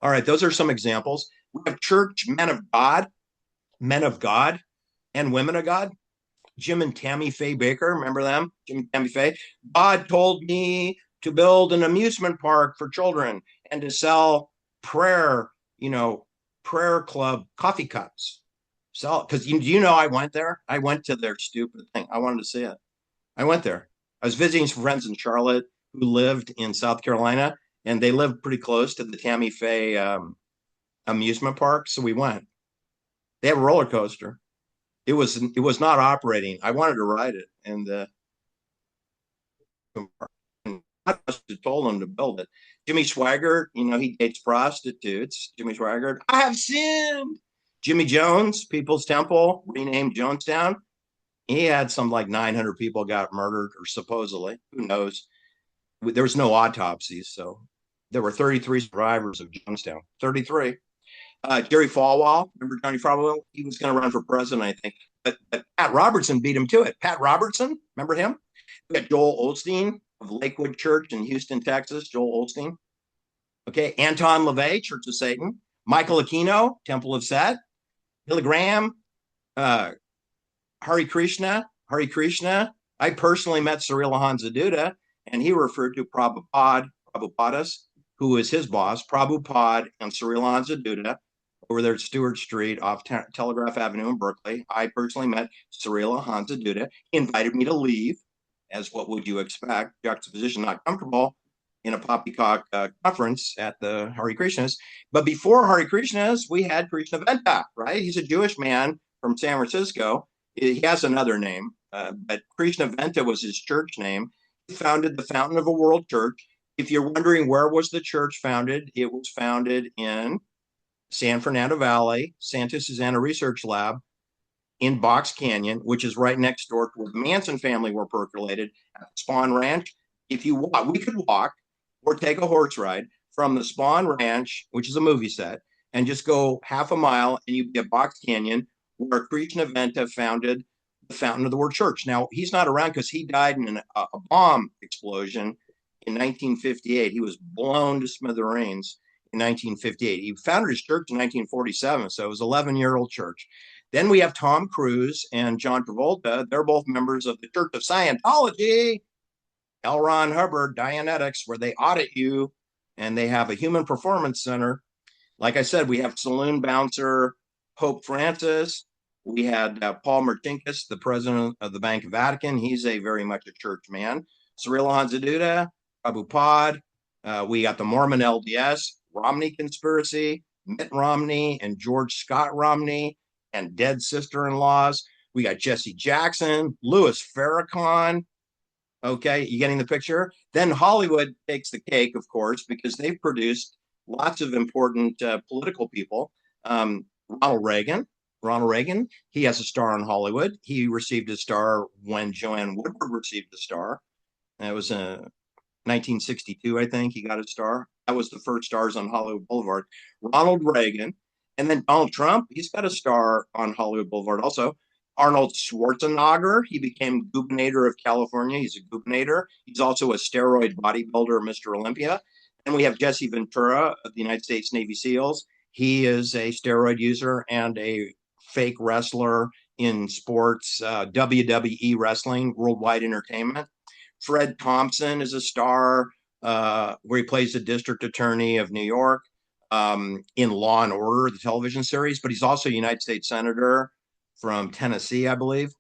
All right, those are some examples. We have church men of God, and women of God. Jim and Tammy Faye Baker, remember them? Jim and Tammy Faye. God told me to build an amusement park for children and to sell prayer club coffee cups. Sell, because you know I went there. I went to their stupid thing. I wanted to see it. I went there. I was visiting some friends in Charlotte who lived in South Carolina, and they lived pretty close to the Tammy Faye amusement park. So we went. They have a roller coaster. It was not operating. I wanted to ride it, and I must have told them to build it. Jimmy Swaggart, he dates prostitutes. Jimmy Swaggart, I have sinned. Jimmy Jones, People's Temple, renamed Jonestown. He had some like 900 people got murdered, or supposedly. Who knows? There was no autopsies, so there were 33 survivors of Jonestown. 33. Jerry Falwell, remember Johnny Falwell? He was going to run for president, I think. But Pat Robertson beat him to it. Pat Robertson, remember him? We got Joel Osteen of Lakewood Church in Houston, Texas. Joel Osteen. Okay, Anton LaVey, Church of Satan. Michael Aquino, Temple of Set. Billy Graham, Hare Krishna. I personally met Cyril Hansaduda, and he referred to Prabhupadas, who is his boss, Prabhupada and Cyril Hansaduda, over there at Stewart Street off Telegraph Avenue in Berkeley. I personally met Cyril Hansaduda. He invited me to leave, as what would you expect? Juxtaposition, not comfortable in a poppycock conference at the Hare Krishnas. But before Hare Krishnas, we had Krishna Venta, right? He's a Jewish man from San Francisco. He has another name, but Krishna Venta was his church name. He founded the Fountain of a World Church. If you're wondering where was the church founded, it was founded in San Fernando Valley, Santa Susana Research Lab in Box Canyon, which is right next door to where the Manson family were percolated at the Spawn Ranch. If you walk, we could walk or take a horse ride from the Spawn Ranch, which is a movie set, and just go half a mile and you get Box Canyon, where Krishna Venta founded the Fountain of the World Church. Now, he's not around because he died in a bomb explosion in 1958. He was blown to smithereens in 1958. He founded his church in 1947, so it was an 11-year-old church. Then we have Tom Cruise and John Travolta. They're both members of the Church of Scientology, L. Ron Hubbard, Dianetics, where they audit you, and they have a human performance center. Like I said, we have saloon bouncer Pope Francis. We had Paul Martinkus, the president of the Bank of Vatican. He's a very much a church man. Cyril Hanzaduda, Prabhupada. We got the Mormon LDS, Romney conspiracy, Mitt Romney and George Scott Romney, and dead sister-in-laws. We got Jesse Jackson, Louis Farrakhan. Okay, you getting the picture? Then Hollywood takes the cake, of course, because they've produced lots of important political people. Ronald Reagan, he has a star in Hollywood. He received a star when Joanne Woodward received the star. It was 1962, I think he got a star. That was the first stars on Hollywood Boulevard. Ronald Reagan. And then Donald Trump, he's got a star on Hollywood Boulevard also. Arnold Schwarzenegger, he became gubernator of California. He's a gubernator. He's also a steroid bodybuilder, Mr. Olympia. And we have Jesse Ventura of the United States Navy SEALs. He is a steroid user and a fake wrestler in sports, WWE wrestling, Worldwide Entertainment. Fred Thompson is a star where he plays the district attorney of New York in Law and Order, the television series, but he's also a United States Senator from Tennessee, I believe.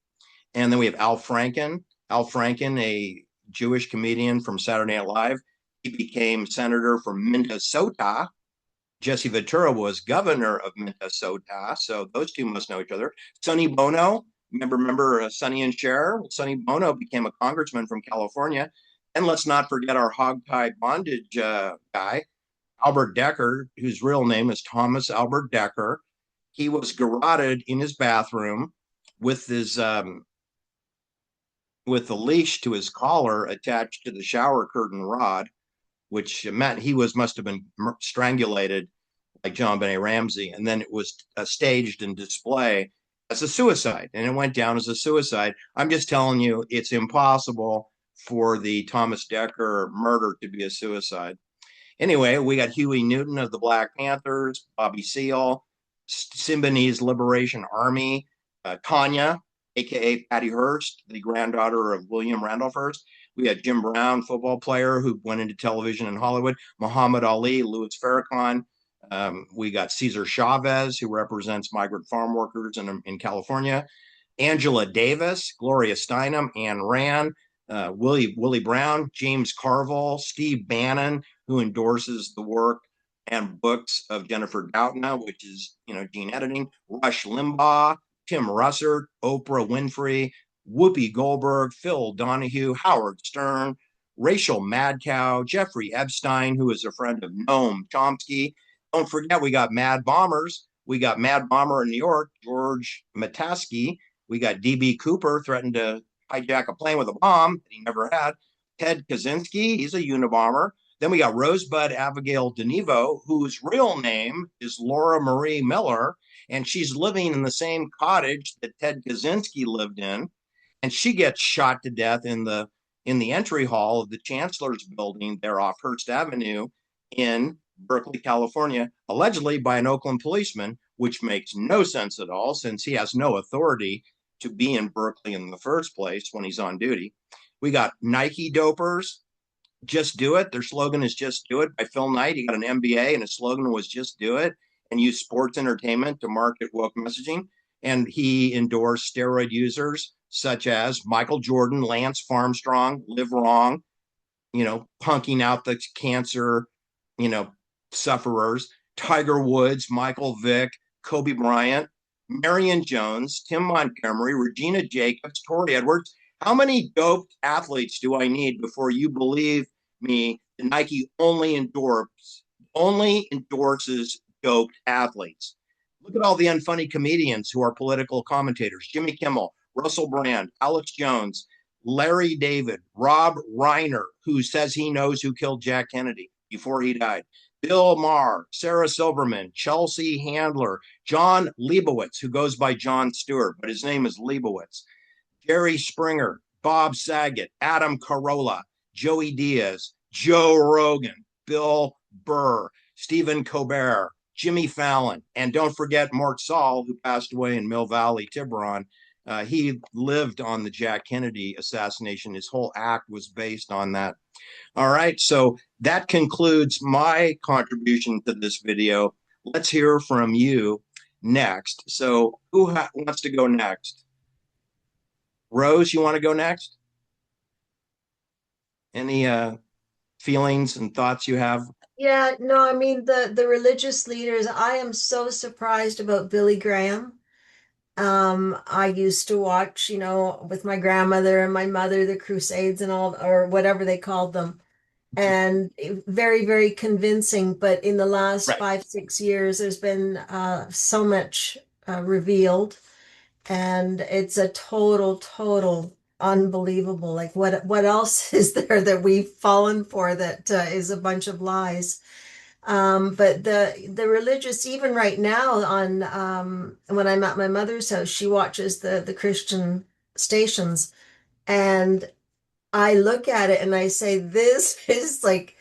And then we have Al Franken. Al Franken, a Jewish comedian from Saturday Night Live. He became senator from Minnesota. Jesse Ventura was governor of Minnesota. So those two must know each other. Sonny Bono, remember Sonny and Cher? Sonny Bono became a congressman from California. And let's not forget our hogtie bondage guy, Albert Decker, whose real name is Thomas Albert Decker. He was garroted in his bathroom with his with the leash to his collar attached to the shower curtain rod, which meant he must have been strangulated like JonBenet Ramsey, and then it was staged and display as a suicide, and it went down as a suicide. I'm just telling you, it's impossible for the Thomas Decker murder to be a suicide. Anyway, we got Huey Newton of the Black Panthers, Bobby Seale, Symbionese Liberation Army, Tanya, aka Patty Hearst, the granddaughter of William Randolph Hearst. We had Jim Brown, football player who went into television in Hollywood, Muhammad Ali, Louis Farrakhan. We got Cesar Chavez, who represents migrant farm workers in California. Angela Davis, Gloria Steinem, Anne Rand, Willie Brown, James Carville, Steve Bannon, who endorses the work and books of Jennifer Doudna, which is, gene editing, Rush Limbaugh, Tim Russert, Oprah Winfrey, Whoopi Goldberg, Phil Donahue, Howard Stern, Rachel Madcow, Jeffrey Epstein, who is a friend of Noam Chomsky. Don't forget, we got Mad Bombers. We got Mad Bomber in New York, George Mataski. We got D.B. Cooper threatened to hijack a plane with a bomb that he never had. Ted Kaczynski, he's a Unabomber. Then we got Rosebud Abigail DeNevo, whose real name is Laura Marie Miller, and she's living in the same cottage that Ted Kaczynski lived in, and she gets shot to death in the entry hall of the Chancellor's building there off Hearst Avenue in Berkeley, California, allegedly by an Oakland policeman, which makes no sense at all since he has no authority to be in Berkeley in the first place when he's on duty. We got Nike dopers, Just Do It. Their slogan is Just Do It by Phil Knight. He got an MBA and his slogan was Just Do It, and use sports entertainment to market woke messaging. And he endorsed steroid users such as Michael Jordan, Lance Armstrong, Live Wrong, punking out the cancer, sufferers, Tiger Woods, Michael Vick, Kobe Bryant, Marion Jones, Tim Montgomery, Regina Jacobs, Tori Edwards. How many doped athletes do I need before you believe me that Nike only endorses doped athletes? Look at all the unfunny comedians who are political commentators. Jimmy Kimmel, Russell Brand, Alex Jones, Larry David, Rob Reiner, who says he knows who killed Jack Kennedy before he died, Bill Maher, Sarah Silverman, Chelsea Handler, John Leibowitz, who goes by Jon Stewart, but his name is Leibowitz, Jerry Springer, Bob Saget, Adam Carolla, Joey Diaz, Joe Rogan, Bill Burr, Stephen Colbert, Jimmy Fallon, and don't forget Mark Saul, who passed away in Mill Valley, Tiburon. He lived on the Jack Kennedy assassination. His whole act was based on that. All right, so that concludes my contribution to this video. Let's hear from you. next. So who wants to go next? Rose, you want to go next? Any feelings and thoughts you have? Yeah, no, I mean the religious leaders, I am so surprised about Billy Graham. I used to watch, with my grandmother and my mother, the Crusades and all, or whatever they called them, and very, very convincing. But in the last Right. 5, 6 years, there's been so much revealed, and it's a total unbelievable. Like what else is there that we've fallen for that is a bunch of lies? But the religious, even right now on when I'm at my mother's house, she watches the Christian stations, and I look at it and I say, this is like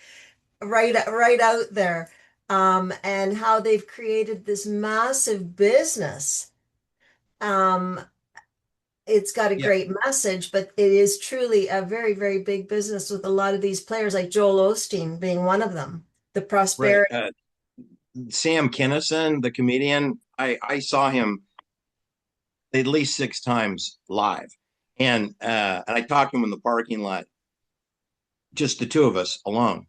right out there. And how they've created this massive business. Um, it's got a Yeah. great message, but it is truly a very, very big business with a lot of these players, like Joel Osteen being one of them. The Right. prosperity. Sam Kinison, the comedian, I saw him at least 6 times live. And I talked to him in the parking lot, just the two of us alone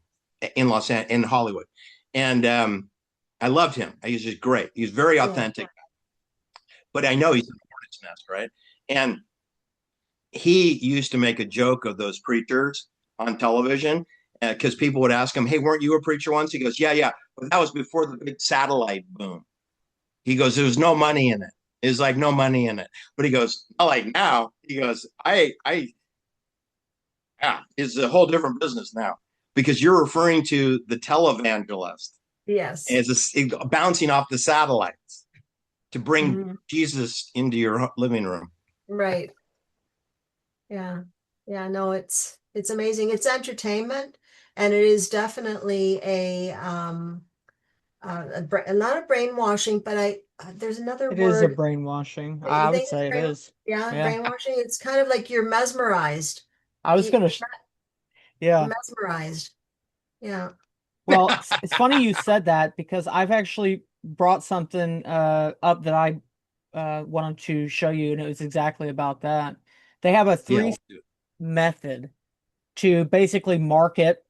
in Hollywood. And I loved him. He was just great. He was very authentic. But I know he's in the hornet's nest, right? And he used to make a joke of those preachers on television because people would ask him, "Hey, weren't you a preacher once?" He goes, "Yeah, but that was before the big satellite boom." He goes, "There was no money in it. It's like no money in it." But he goes, "Not like now." He goes, yeah, it's a whole different business now because you're referring to the televangelist Yes. as bouncing off the satellites to bring Mhm. Jesus into your living room." Right. Yeah. Yeah, no, it's amazing. It's entertainment, and it is definitely a lot of brainwashing, but there's another It is a word. brainwashing. You I would think it's say it is. yeah, Yeah. brainwashing. It's kind of like you're mesmerized. I was gonna, yeah. Mesmerized. Yeah. Well, it's funny you said that because I've actually brought something up that I wanted to show you, and it was exactly about that. They have a Yeah. three method to basically market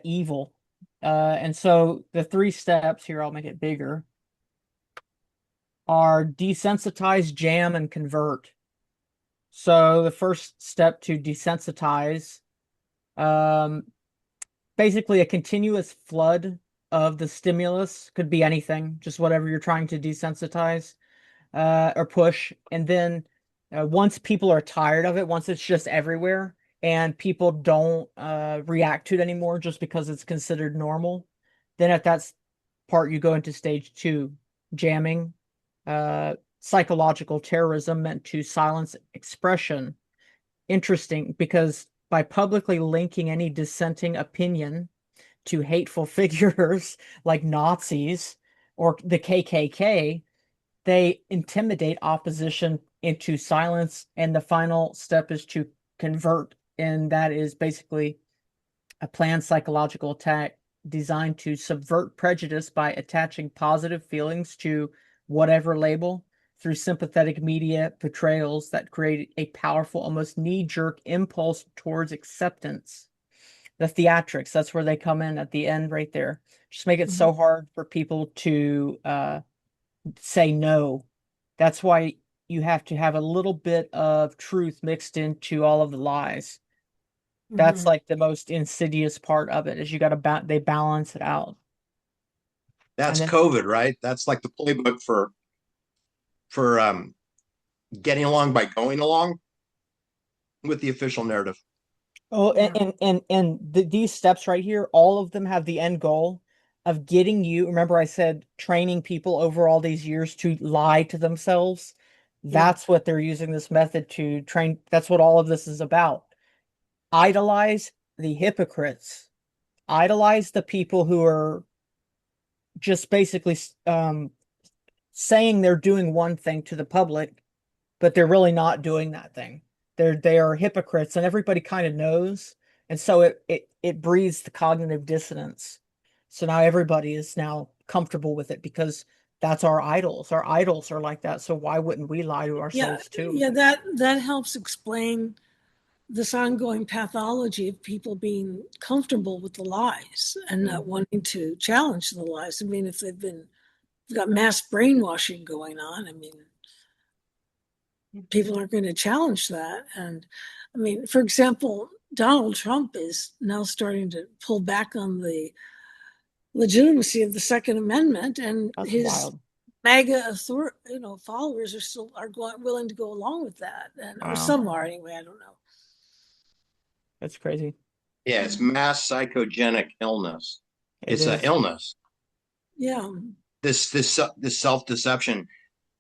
evil. And so the 3 steps here, I'll make it bigger, are desensitize, jam, and convert. So the first step to desensitize, um, basically a continuous flood of the stimulus, could be anything, just whatever you're trying to desensitize or push. And then once people are tired of it, once it's just everywhere and people don't react to it anymore just because it's considered normal, then at that part you go into stage 2, jamming, psychological terrorism meant to silence expression. Interesting, because by publicly linking any dissenting opinion to hateful figures like Nazis or the KKK, they intimidate opposition into silence. And the final step is to convert. And that is basically a planned psychological attack designed to subvert prejudice by attaching positive feelings to whatever label through sympathetic media portrayals that create a powerful, almost knee-jerk impulse towards acceptance. The theatrics, that's where they come in at the end right there. Just make it so hard for people to say no. That's why you have to have a little bit of truth mixed into all of the lies. That's like the most insidious part of it, is you got to they balance it out. That's And then, COVID, right? That's like the playbook for getting along by going along with the official narrative. oh, Yeah. these steps right here, all of them have the end goal of getting you. Remember, I said training people over all these years to lie to themselves. That's what they're using this method to train. That's what all of this is about. Idolize the hypocrites. Idolize the people who are just basically saying they're doing one thing to the public, but they're really not doing that thing. They are hypocrites, and everybody kind of knows. And so it breeds the cognitive dissonance. So now everybody is now comfortable with it because that's our idols. Our idols are like that. So why wouldn't we lie to Yeah, ourselves too? yeah, that helps explain this ongoing pathology of people being comfortable with the lies and not wanting to challenge the lies. I mean, if they've got mass brainwashing going on, I mean, people aren't going to challenge that. And I mean, for example, Donald Trump is now starting to pull back on the legitimacy of the Second Amendment, and That's his wild. MAGA followers are willing to go along with that, and or Wow. some are anyway. I don't know. That's crazy. Yeah, it's mass psychogenic illness. It's an is. illness. Yeah, This self-deception,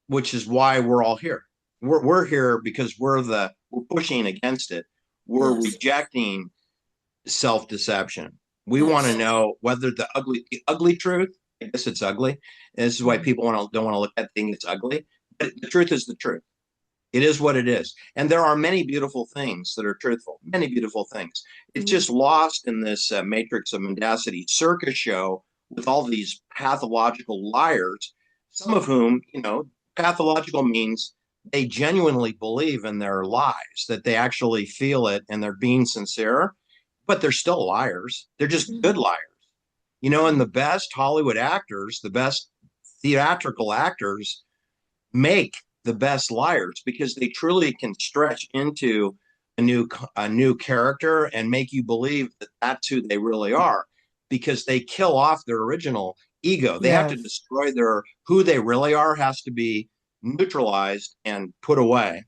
which is why we're all here. We're here because we're pushing against it. We're Yes. rejecting self-deception. We Yes. want to know whether the ugly truth, I guess it's ugly. This is why people don't want to look at things that's ugly. But the truth is the truth. It is what it is. And there are many beautiful things that are truthful, many beautiful things. It's just lost in this matrix of mendacity circus show with all these pathological liars, some of whom, pathological means they genuinely believe in their lies, that they actually feel it and they're being sincere, but they're still liars. They're just good liars. And the best Hollywood actors, the best theatrical actors make the best liars because they truly can stretch into a new character and make you believe that that's who they really are, because they kill off their original ego. They have to destroy who they really are, has to be neutralized and put away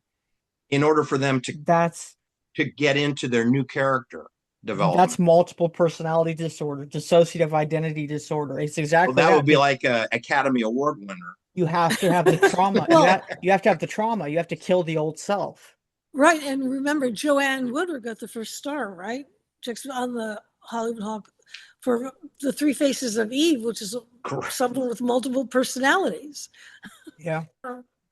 in order for them to get into their new character development. That's multiple personality disorder, dissociative identity disorder. It's exactly that would be like a Academy Award winner. You have to have the trauma. You have to have the trauma. You have to kill the old self. Right. And remember, Joanne Woodward got the first star, right? Just on the Hollywood Hawk for The Three Faces of Eve, which is someone with multiple personalities. Yeah.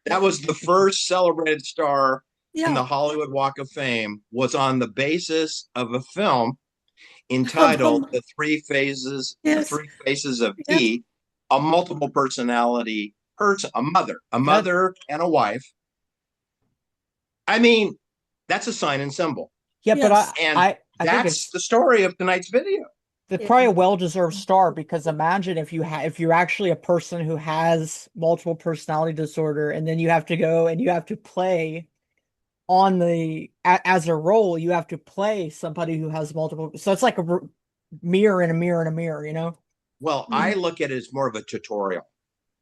That was the first celebrated star in the Hollywood Walk of Fame, was on the basis of a film entitled The Three Faces of Eve, a multiple personality person, a mother and a wife. I mean, that's a sign and symbol. Yeah, but I that's the story of tonight's video. It's probably a well-deserved star, because imagine if you're actually a person who has multiple personality disorder, and then you have to go and you have to play as a role, you have to play somebody who has multiple. So it's like a mirror in a mirror in a mirror, Well, I look at it as more of a tutorial.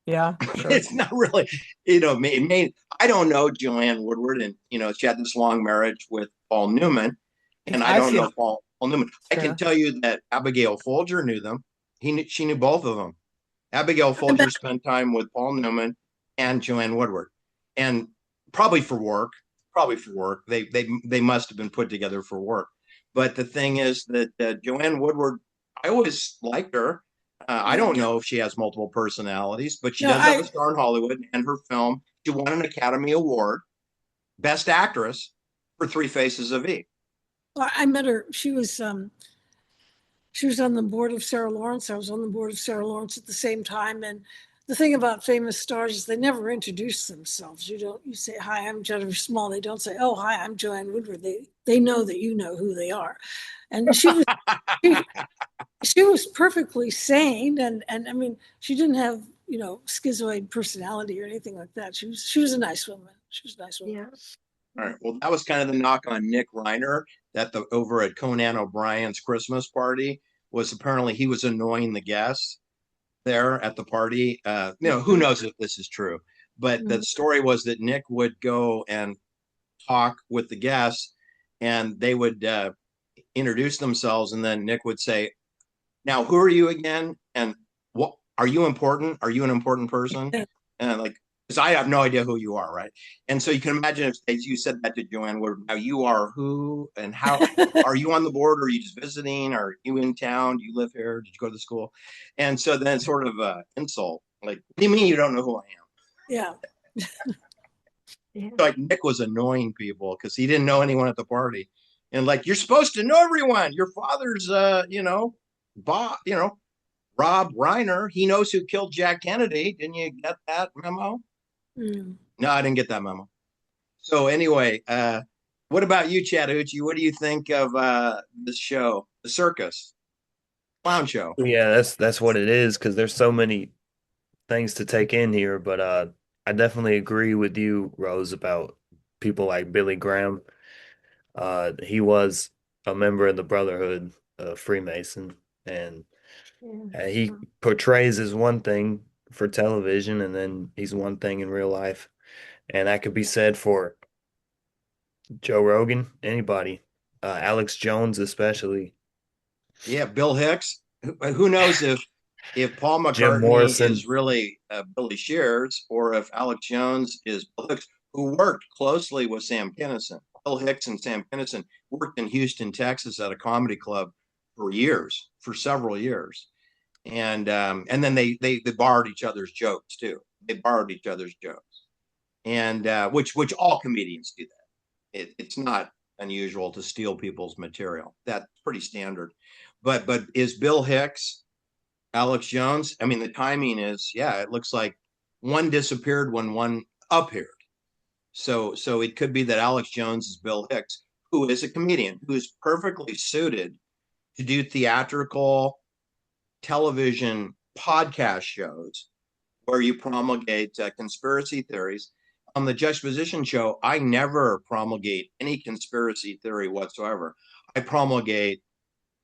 Yeah, sure. It's not really, I don't know Joanne Woodward, and she had this long marriage with Paul Newman, and I don't know Paul Newman. Sure. I can tell you that Abigail Folger knew them. She knew both of them. Abigail Folger spent time with Paul Newman and Joanne Woodward, and probably for work. They must have been put together for work. But the thing is that Joanne Woodward, I always liked her. I don't know if she has multiple personalities, but she does have a star in Hollywood, and her film, she won an Academy Award, Best Actress, for Three Faces of Eve. Well, I met her. She was on the board of Sarah Lawrence. I was on the board of Sarah Lawrence at the same time. And the thing about famous stars is they never introduce themselves. You say, "Hi, I'm Jennifer Small." They don't say, "Oh, hi, I'm Joanne Woodward." They know that you know who they are. And she was she was perfectly sane, and I mean, she didn't have schizoid personality or anything like that. She was a nice woman. Yeah. All right. Well, that was kind of the knock on Nick Reiner, that over at Conan O'Brien's Christmas party was apparently he was annoying the guests there at the party. Who knows if this is true, but the story was that Nick would go and talk with the guests, and they would introduce themselves, and then Nick would say, "Now, who are you again? And what are you important? Are you an important person?" And because I have no idea who you are, right? And so you can imagine if you said that to Joanne Woodward, "Now you are who and how? Are you on the board? Or are you just visiting? Are you in town? Do you live here? Did you go to school?" And so then it's sort of an insult. Like, what do you mean you don't know who I am? Yeah. Like Nick was annoying people because he didn't know anyone at the party. And you're supposed to know everyone. Your father's, Rob Reiner, he knows who killed Jack Kennedy. Didn't you get that memo? Mm. No, I didn't get that memo. So anyway, what about you, Chattahoochee? What do you think of this show, the circus clown show? Yeah, that's what it is because there's so many things to take in here, but I definitely agree with you, Rose, about people like Billy Graham. He was a member of the Brotherhood of Freemason, and Yeah. he portrays as one thing for television, and then he's one thing in real life. And that could be said for Joe Rogan, anybody, Alex Jones especially, Yeah, Bill Hicks. Who knows if Paul Jim McCartney Morrison. is really Billy Shears or if Alex Jones is Bill Hicks, who worked closely with Sam Kinison. Bill Hicks and Sam Kinison worked in Houston, Texas, at a comedy club for years, for several years, and then they borrowed each other's jokes too. They borrowed each other's jokes, and which all comedians do that. It's not unusual to steal people's material. That's pretty standard. But is Bill Hicks Alex Jones? I mean, the timing is, yeah, it looks like one disappeared when one appeared. So it could be that Alex Jones is Bill Hicks, who is a comedian who is perfectly suited to do theatrical television podcast shows where you promulgate conspiracy theories. On the Juxtaposition show, I never promulgate any conspiracy theory whatsoever. I promulgate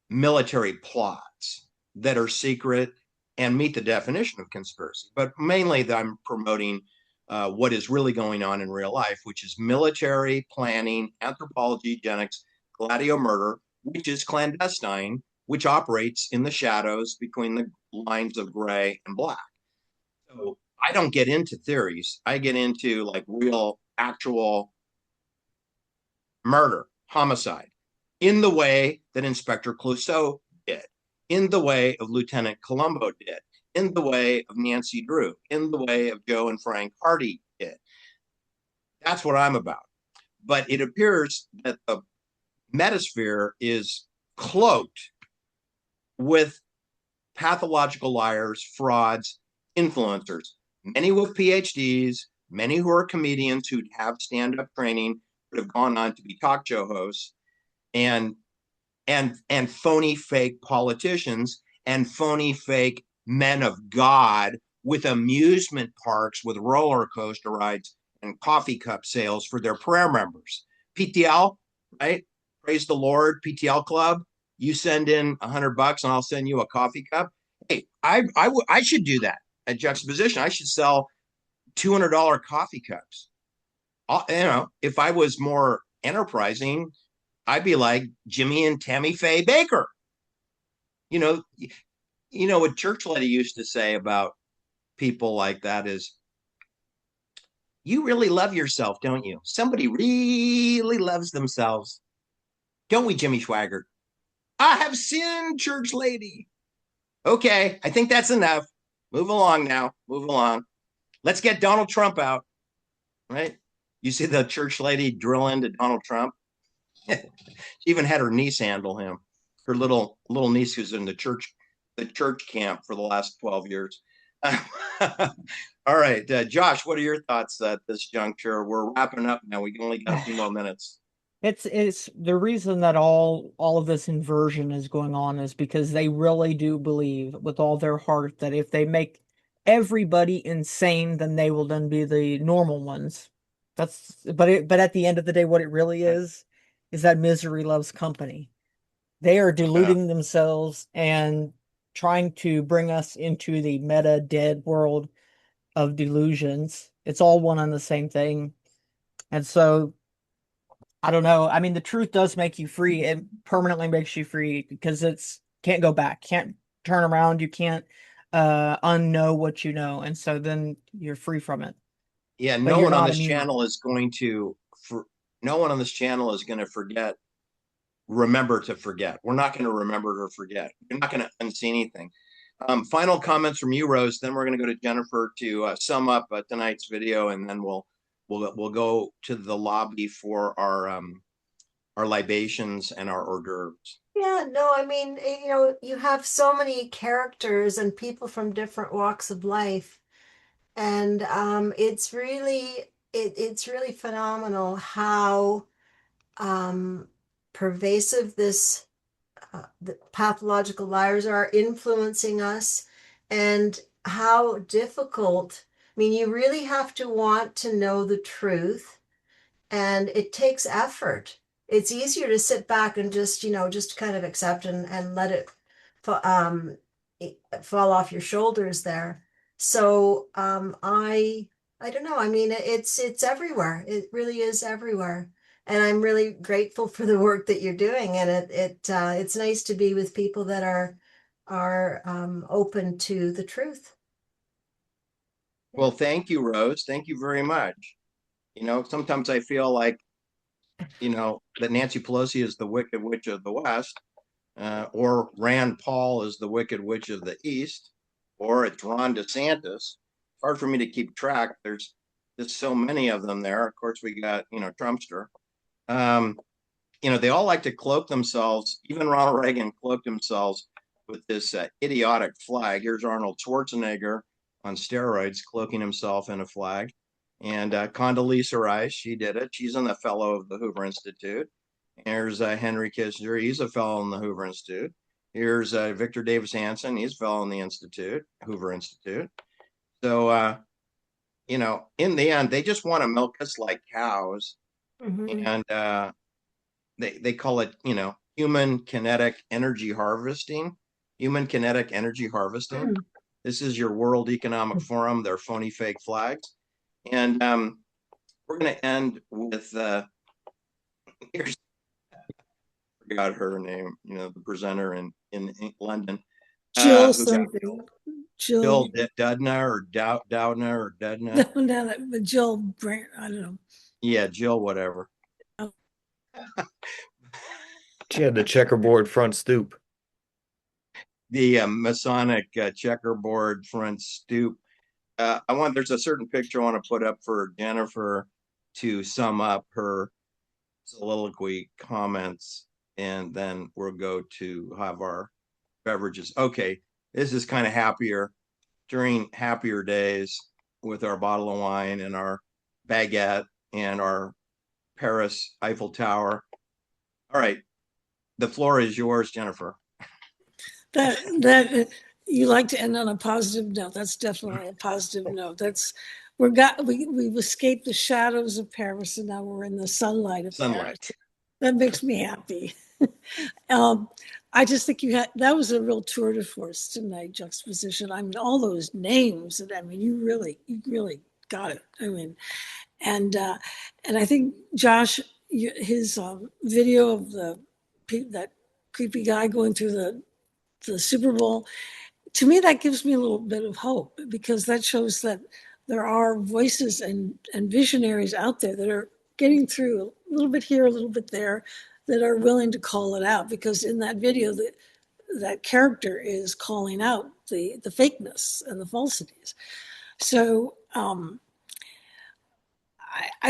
military plots that are secret and meet the definition of conspiracy. But mainly, I'm promoting what is really going on in real life, which is military planning, anthropology, eugenics, gladio murder, which is clandestine, which operates in the shadows between the lines of gray and black. So I don't get into theories. I get into like real, actual murder, homicide, in the way that Inspector Clouseau did, in the way of Lieutenant Colombo did, in the way of Nancy Drew, in the way of Joe and Frank Hardy did. That's what I'm about. But it appears that the metasphere is cloaked with pathological liars, frauds, influencers, many with PhDs, many who are comedians who have stand-up training, but have gone on to be talk show hosts, and phony fake politicians and phony fake men of God with amusement parks with roller coaster rides and coffee cup sales for their prayer members. PTL, right? Praise the Lord, PTL Club. You send in $100 and I'll send you a coffee cup. Hey, I should do that at Juxtaposition. I should sell $200 coffee cups. If I was more enterprising, I'd be like Jimmy and Tammy Faye Baker. You know, what Church Lady used to say about people like that is, you really love yourself, don't you? Somebody really loves themselves. Don't we, Jimmy Swaggart? I have sinned, Church Lady. Okay, I think that's enough. Move along now. Move along. Let's get Donald Trump out, right? You see the Church Lady drill into Donald Trump? She even had her niece handle him. Her little niece who's in the church camp for the last 12 years. All right, Josh, what are your thoughts at this juncture? We're wrapping up now. We only got a few more minutes. It's the reason that all of this inversion is going on is because they really do believe with all their heart that if they make everybody insane, then they will then be the normal ones. But at the end of the day, what it really is that misery loves company. They are deluding themselves and trying to bring us into the meta dead world of delusions. It's all one and the same thing. And so I don't know. I mean, the truth does make you free. It permanently makes you free because it's can't go back, can't turn around. You can't unknow what you know, and so then you're free from it. Yeah, But no you're one on not this immune. channel is going to forget. Remember to forget. We're not going to remember to forget. You're not going to unsee anything. Final comments from you, Rose. Then we're going to go to Jennifer to sum up tonight's video, and then we'll go to the lobby for our libations and our hors d'oeuvres. Yeah, no, I mean, you have so many characters and people from different walks of life, and it's really phenomenal how um, pervasive the pathological liars are influencing us, and how difficult. I mean, you really have to want to know the truth, and it takes effort. It's easier to sit back and just kind of accept and let it fa- um, fall off your shoulders there. So I don't know. I mean, it's everywhere. It really is everywhere. And I'm really grateful for the work that you're doing. And it's nice to be with people that are open to the truth. Well, thank you, Rose. Thank you very much. Sometimes I feel like, that Nancy Pelosi is the Wicked Witch of the West, or Rand Paul is the Wicked Witch of the East, or it's Ron DeSantis. It's hard for me to keep track. There's just so many of them there. Of course, we got, Trumpster. Um, they all like to cloak themselves. Even Ronald Reagan cloaked themselves with this idiotic flag. Here's Arnold Schwarzenegger on steroids cloaking himself in a flag. And Condoleezza Rice, she did it. She's a fellow of the Hoover Institute. Here's Henry Kissinger. He's a fellow in the Hoover Institute. Here's Victor Davis Hanson. He's a fellow in the Institute, Hoover Institute. So, in the end, they just want to milk us like cows. Mhm. And they call it, human kinetic energy harvesting. Human kinetic energy harvesting. This is your World Economic Forum, their phony fake flags. And we're going to end with here's forgot her name, the presenter in London, Jill who's something. Jill Jill. Doudna or Doudna or No, Dudna. no, but Jill Brand. I don't know. Yeah, Jill, whatever. She had the checkerboard front stoop. The Masonic checkerboard front stoop. There's a certain picture I want to put up for Jennifer to sum up her soliloquy comments, and then we'll go to have our beverages. Okay, this is kind of happier during happier days with our bottle of wine and our baguette and our Paris Eiffel Tower. All right, the floor is yours, Jennifer. That you like to end on a positive note. That's definitely a positive note. We've escaped the shadows of Paris, and now we're in the sunlight of Paris. That makes me happy. I just think that was a real tour de force tonight, juxtaposition. I mean, all those names, and I mean, you really got it. I mean, and I think Josh, his video of that creepy guy going through the Super Bowl, to me, that gives me a little bit of hope, because that shows that there are voices and visionaries out there that are getting through a little bit here, a little bit there, that are willing to call it out. Because in that video, that character is calling out the fakeness and the falsities. So I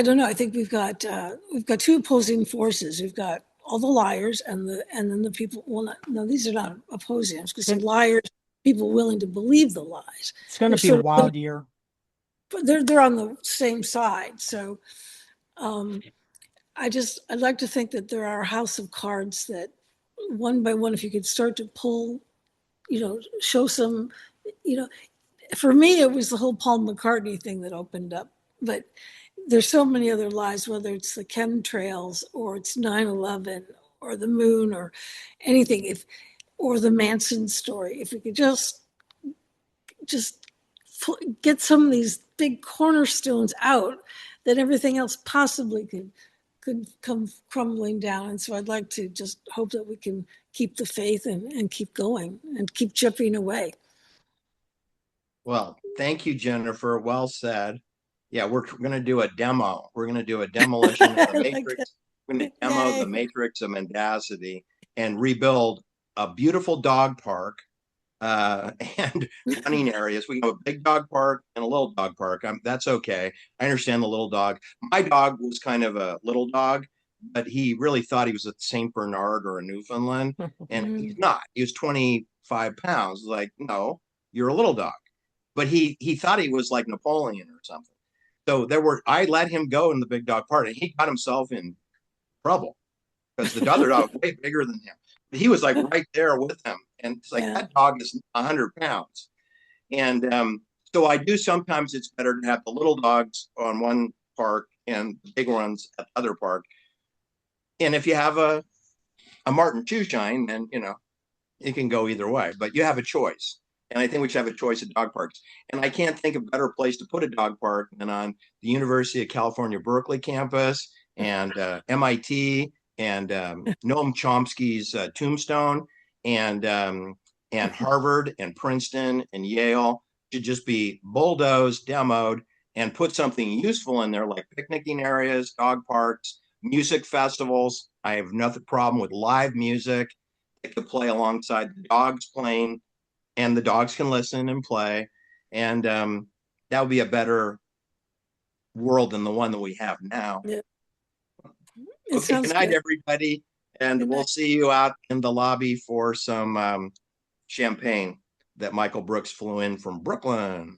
don't know. I think we've got two opposing forces. We've got all the liars and then the people. Well, no, these are not opposing. I was going to say liars, people willing to believe the lies. It's going to be a wild year. But they're on the same side. So I'd like to think that there are a house of cards that one by one, if you could start to pull, show some, for me, it was the whole Paul McCartney thing that opened up. But there's so many other lies, whether it's the chemtrails or it's 9/11 or the moon or anything, or the Manson story. If we could just get some of these big cornerstones out, that everything else possibly could come crumbling down. And so I'd like to just hope that we can keep the faith and keep going and keep chipping away. Well, thank you, Jennifer. Well said. Yeah, we're going to do a demo. We're going to do a demolition of the Matrix. We're going to demo the Matrix of Mendacity and rebuild a beautiful dog park and running areas. We have a big dog park and a little dog park. That's okay. I understand the little dog. My dog was kind of a little dog, but he really thought he was a Saint Bernard or a Newfoundland, and he's Mm. not. He was 25 pounds. Like, no, you're a little dog. But he thought he was like Napoleon or something. So I let him go in the big dog part, and he got himself in trouble because the other dog was way bigger than him. He was like right there with him, and it's like Yeah. that dog is 100 pounds. And so I do sometimes. It's better to have the little dogs on one park and the big ones at the other park. And if you have a Martin Shoeshine, then it can go either way. But you have a choice, and I think we should have a choice at dog parks. And I can't think of a better place to put a dog park than on the University of California, Berkeley campus, and MIT, and Noam Chomsky's Tombstone, and Harvard, and Princeton, and Yale should just be bulldozed, demoed, and put something useful in there, like picnicking areas, dog parks, music festivals. I have nothing problem with live music. It could play alongside the dogs playing, and the dogs can listen and play. And that would be a better world than the one that we have now. Yeah. It Okay, sounds good night, good. everybody. And Good we'll night. see you out in the lobby for some champagne that Michael Brooks flew in from Brooklyn.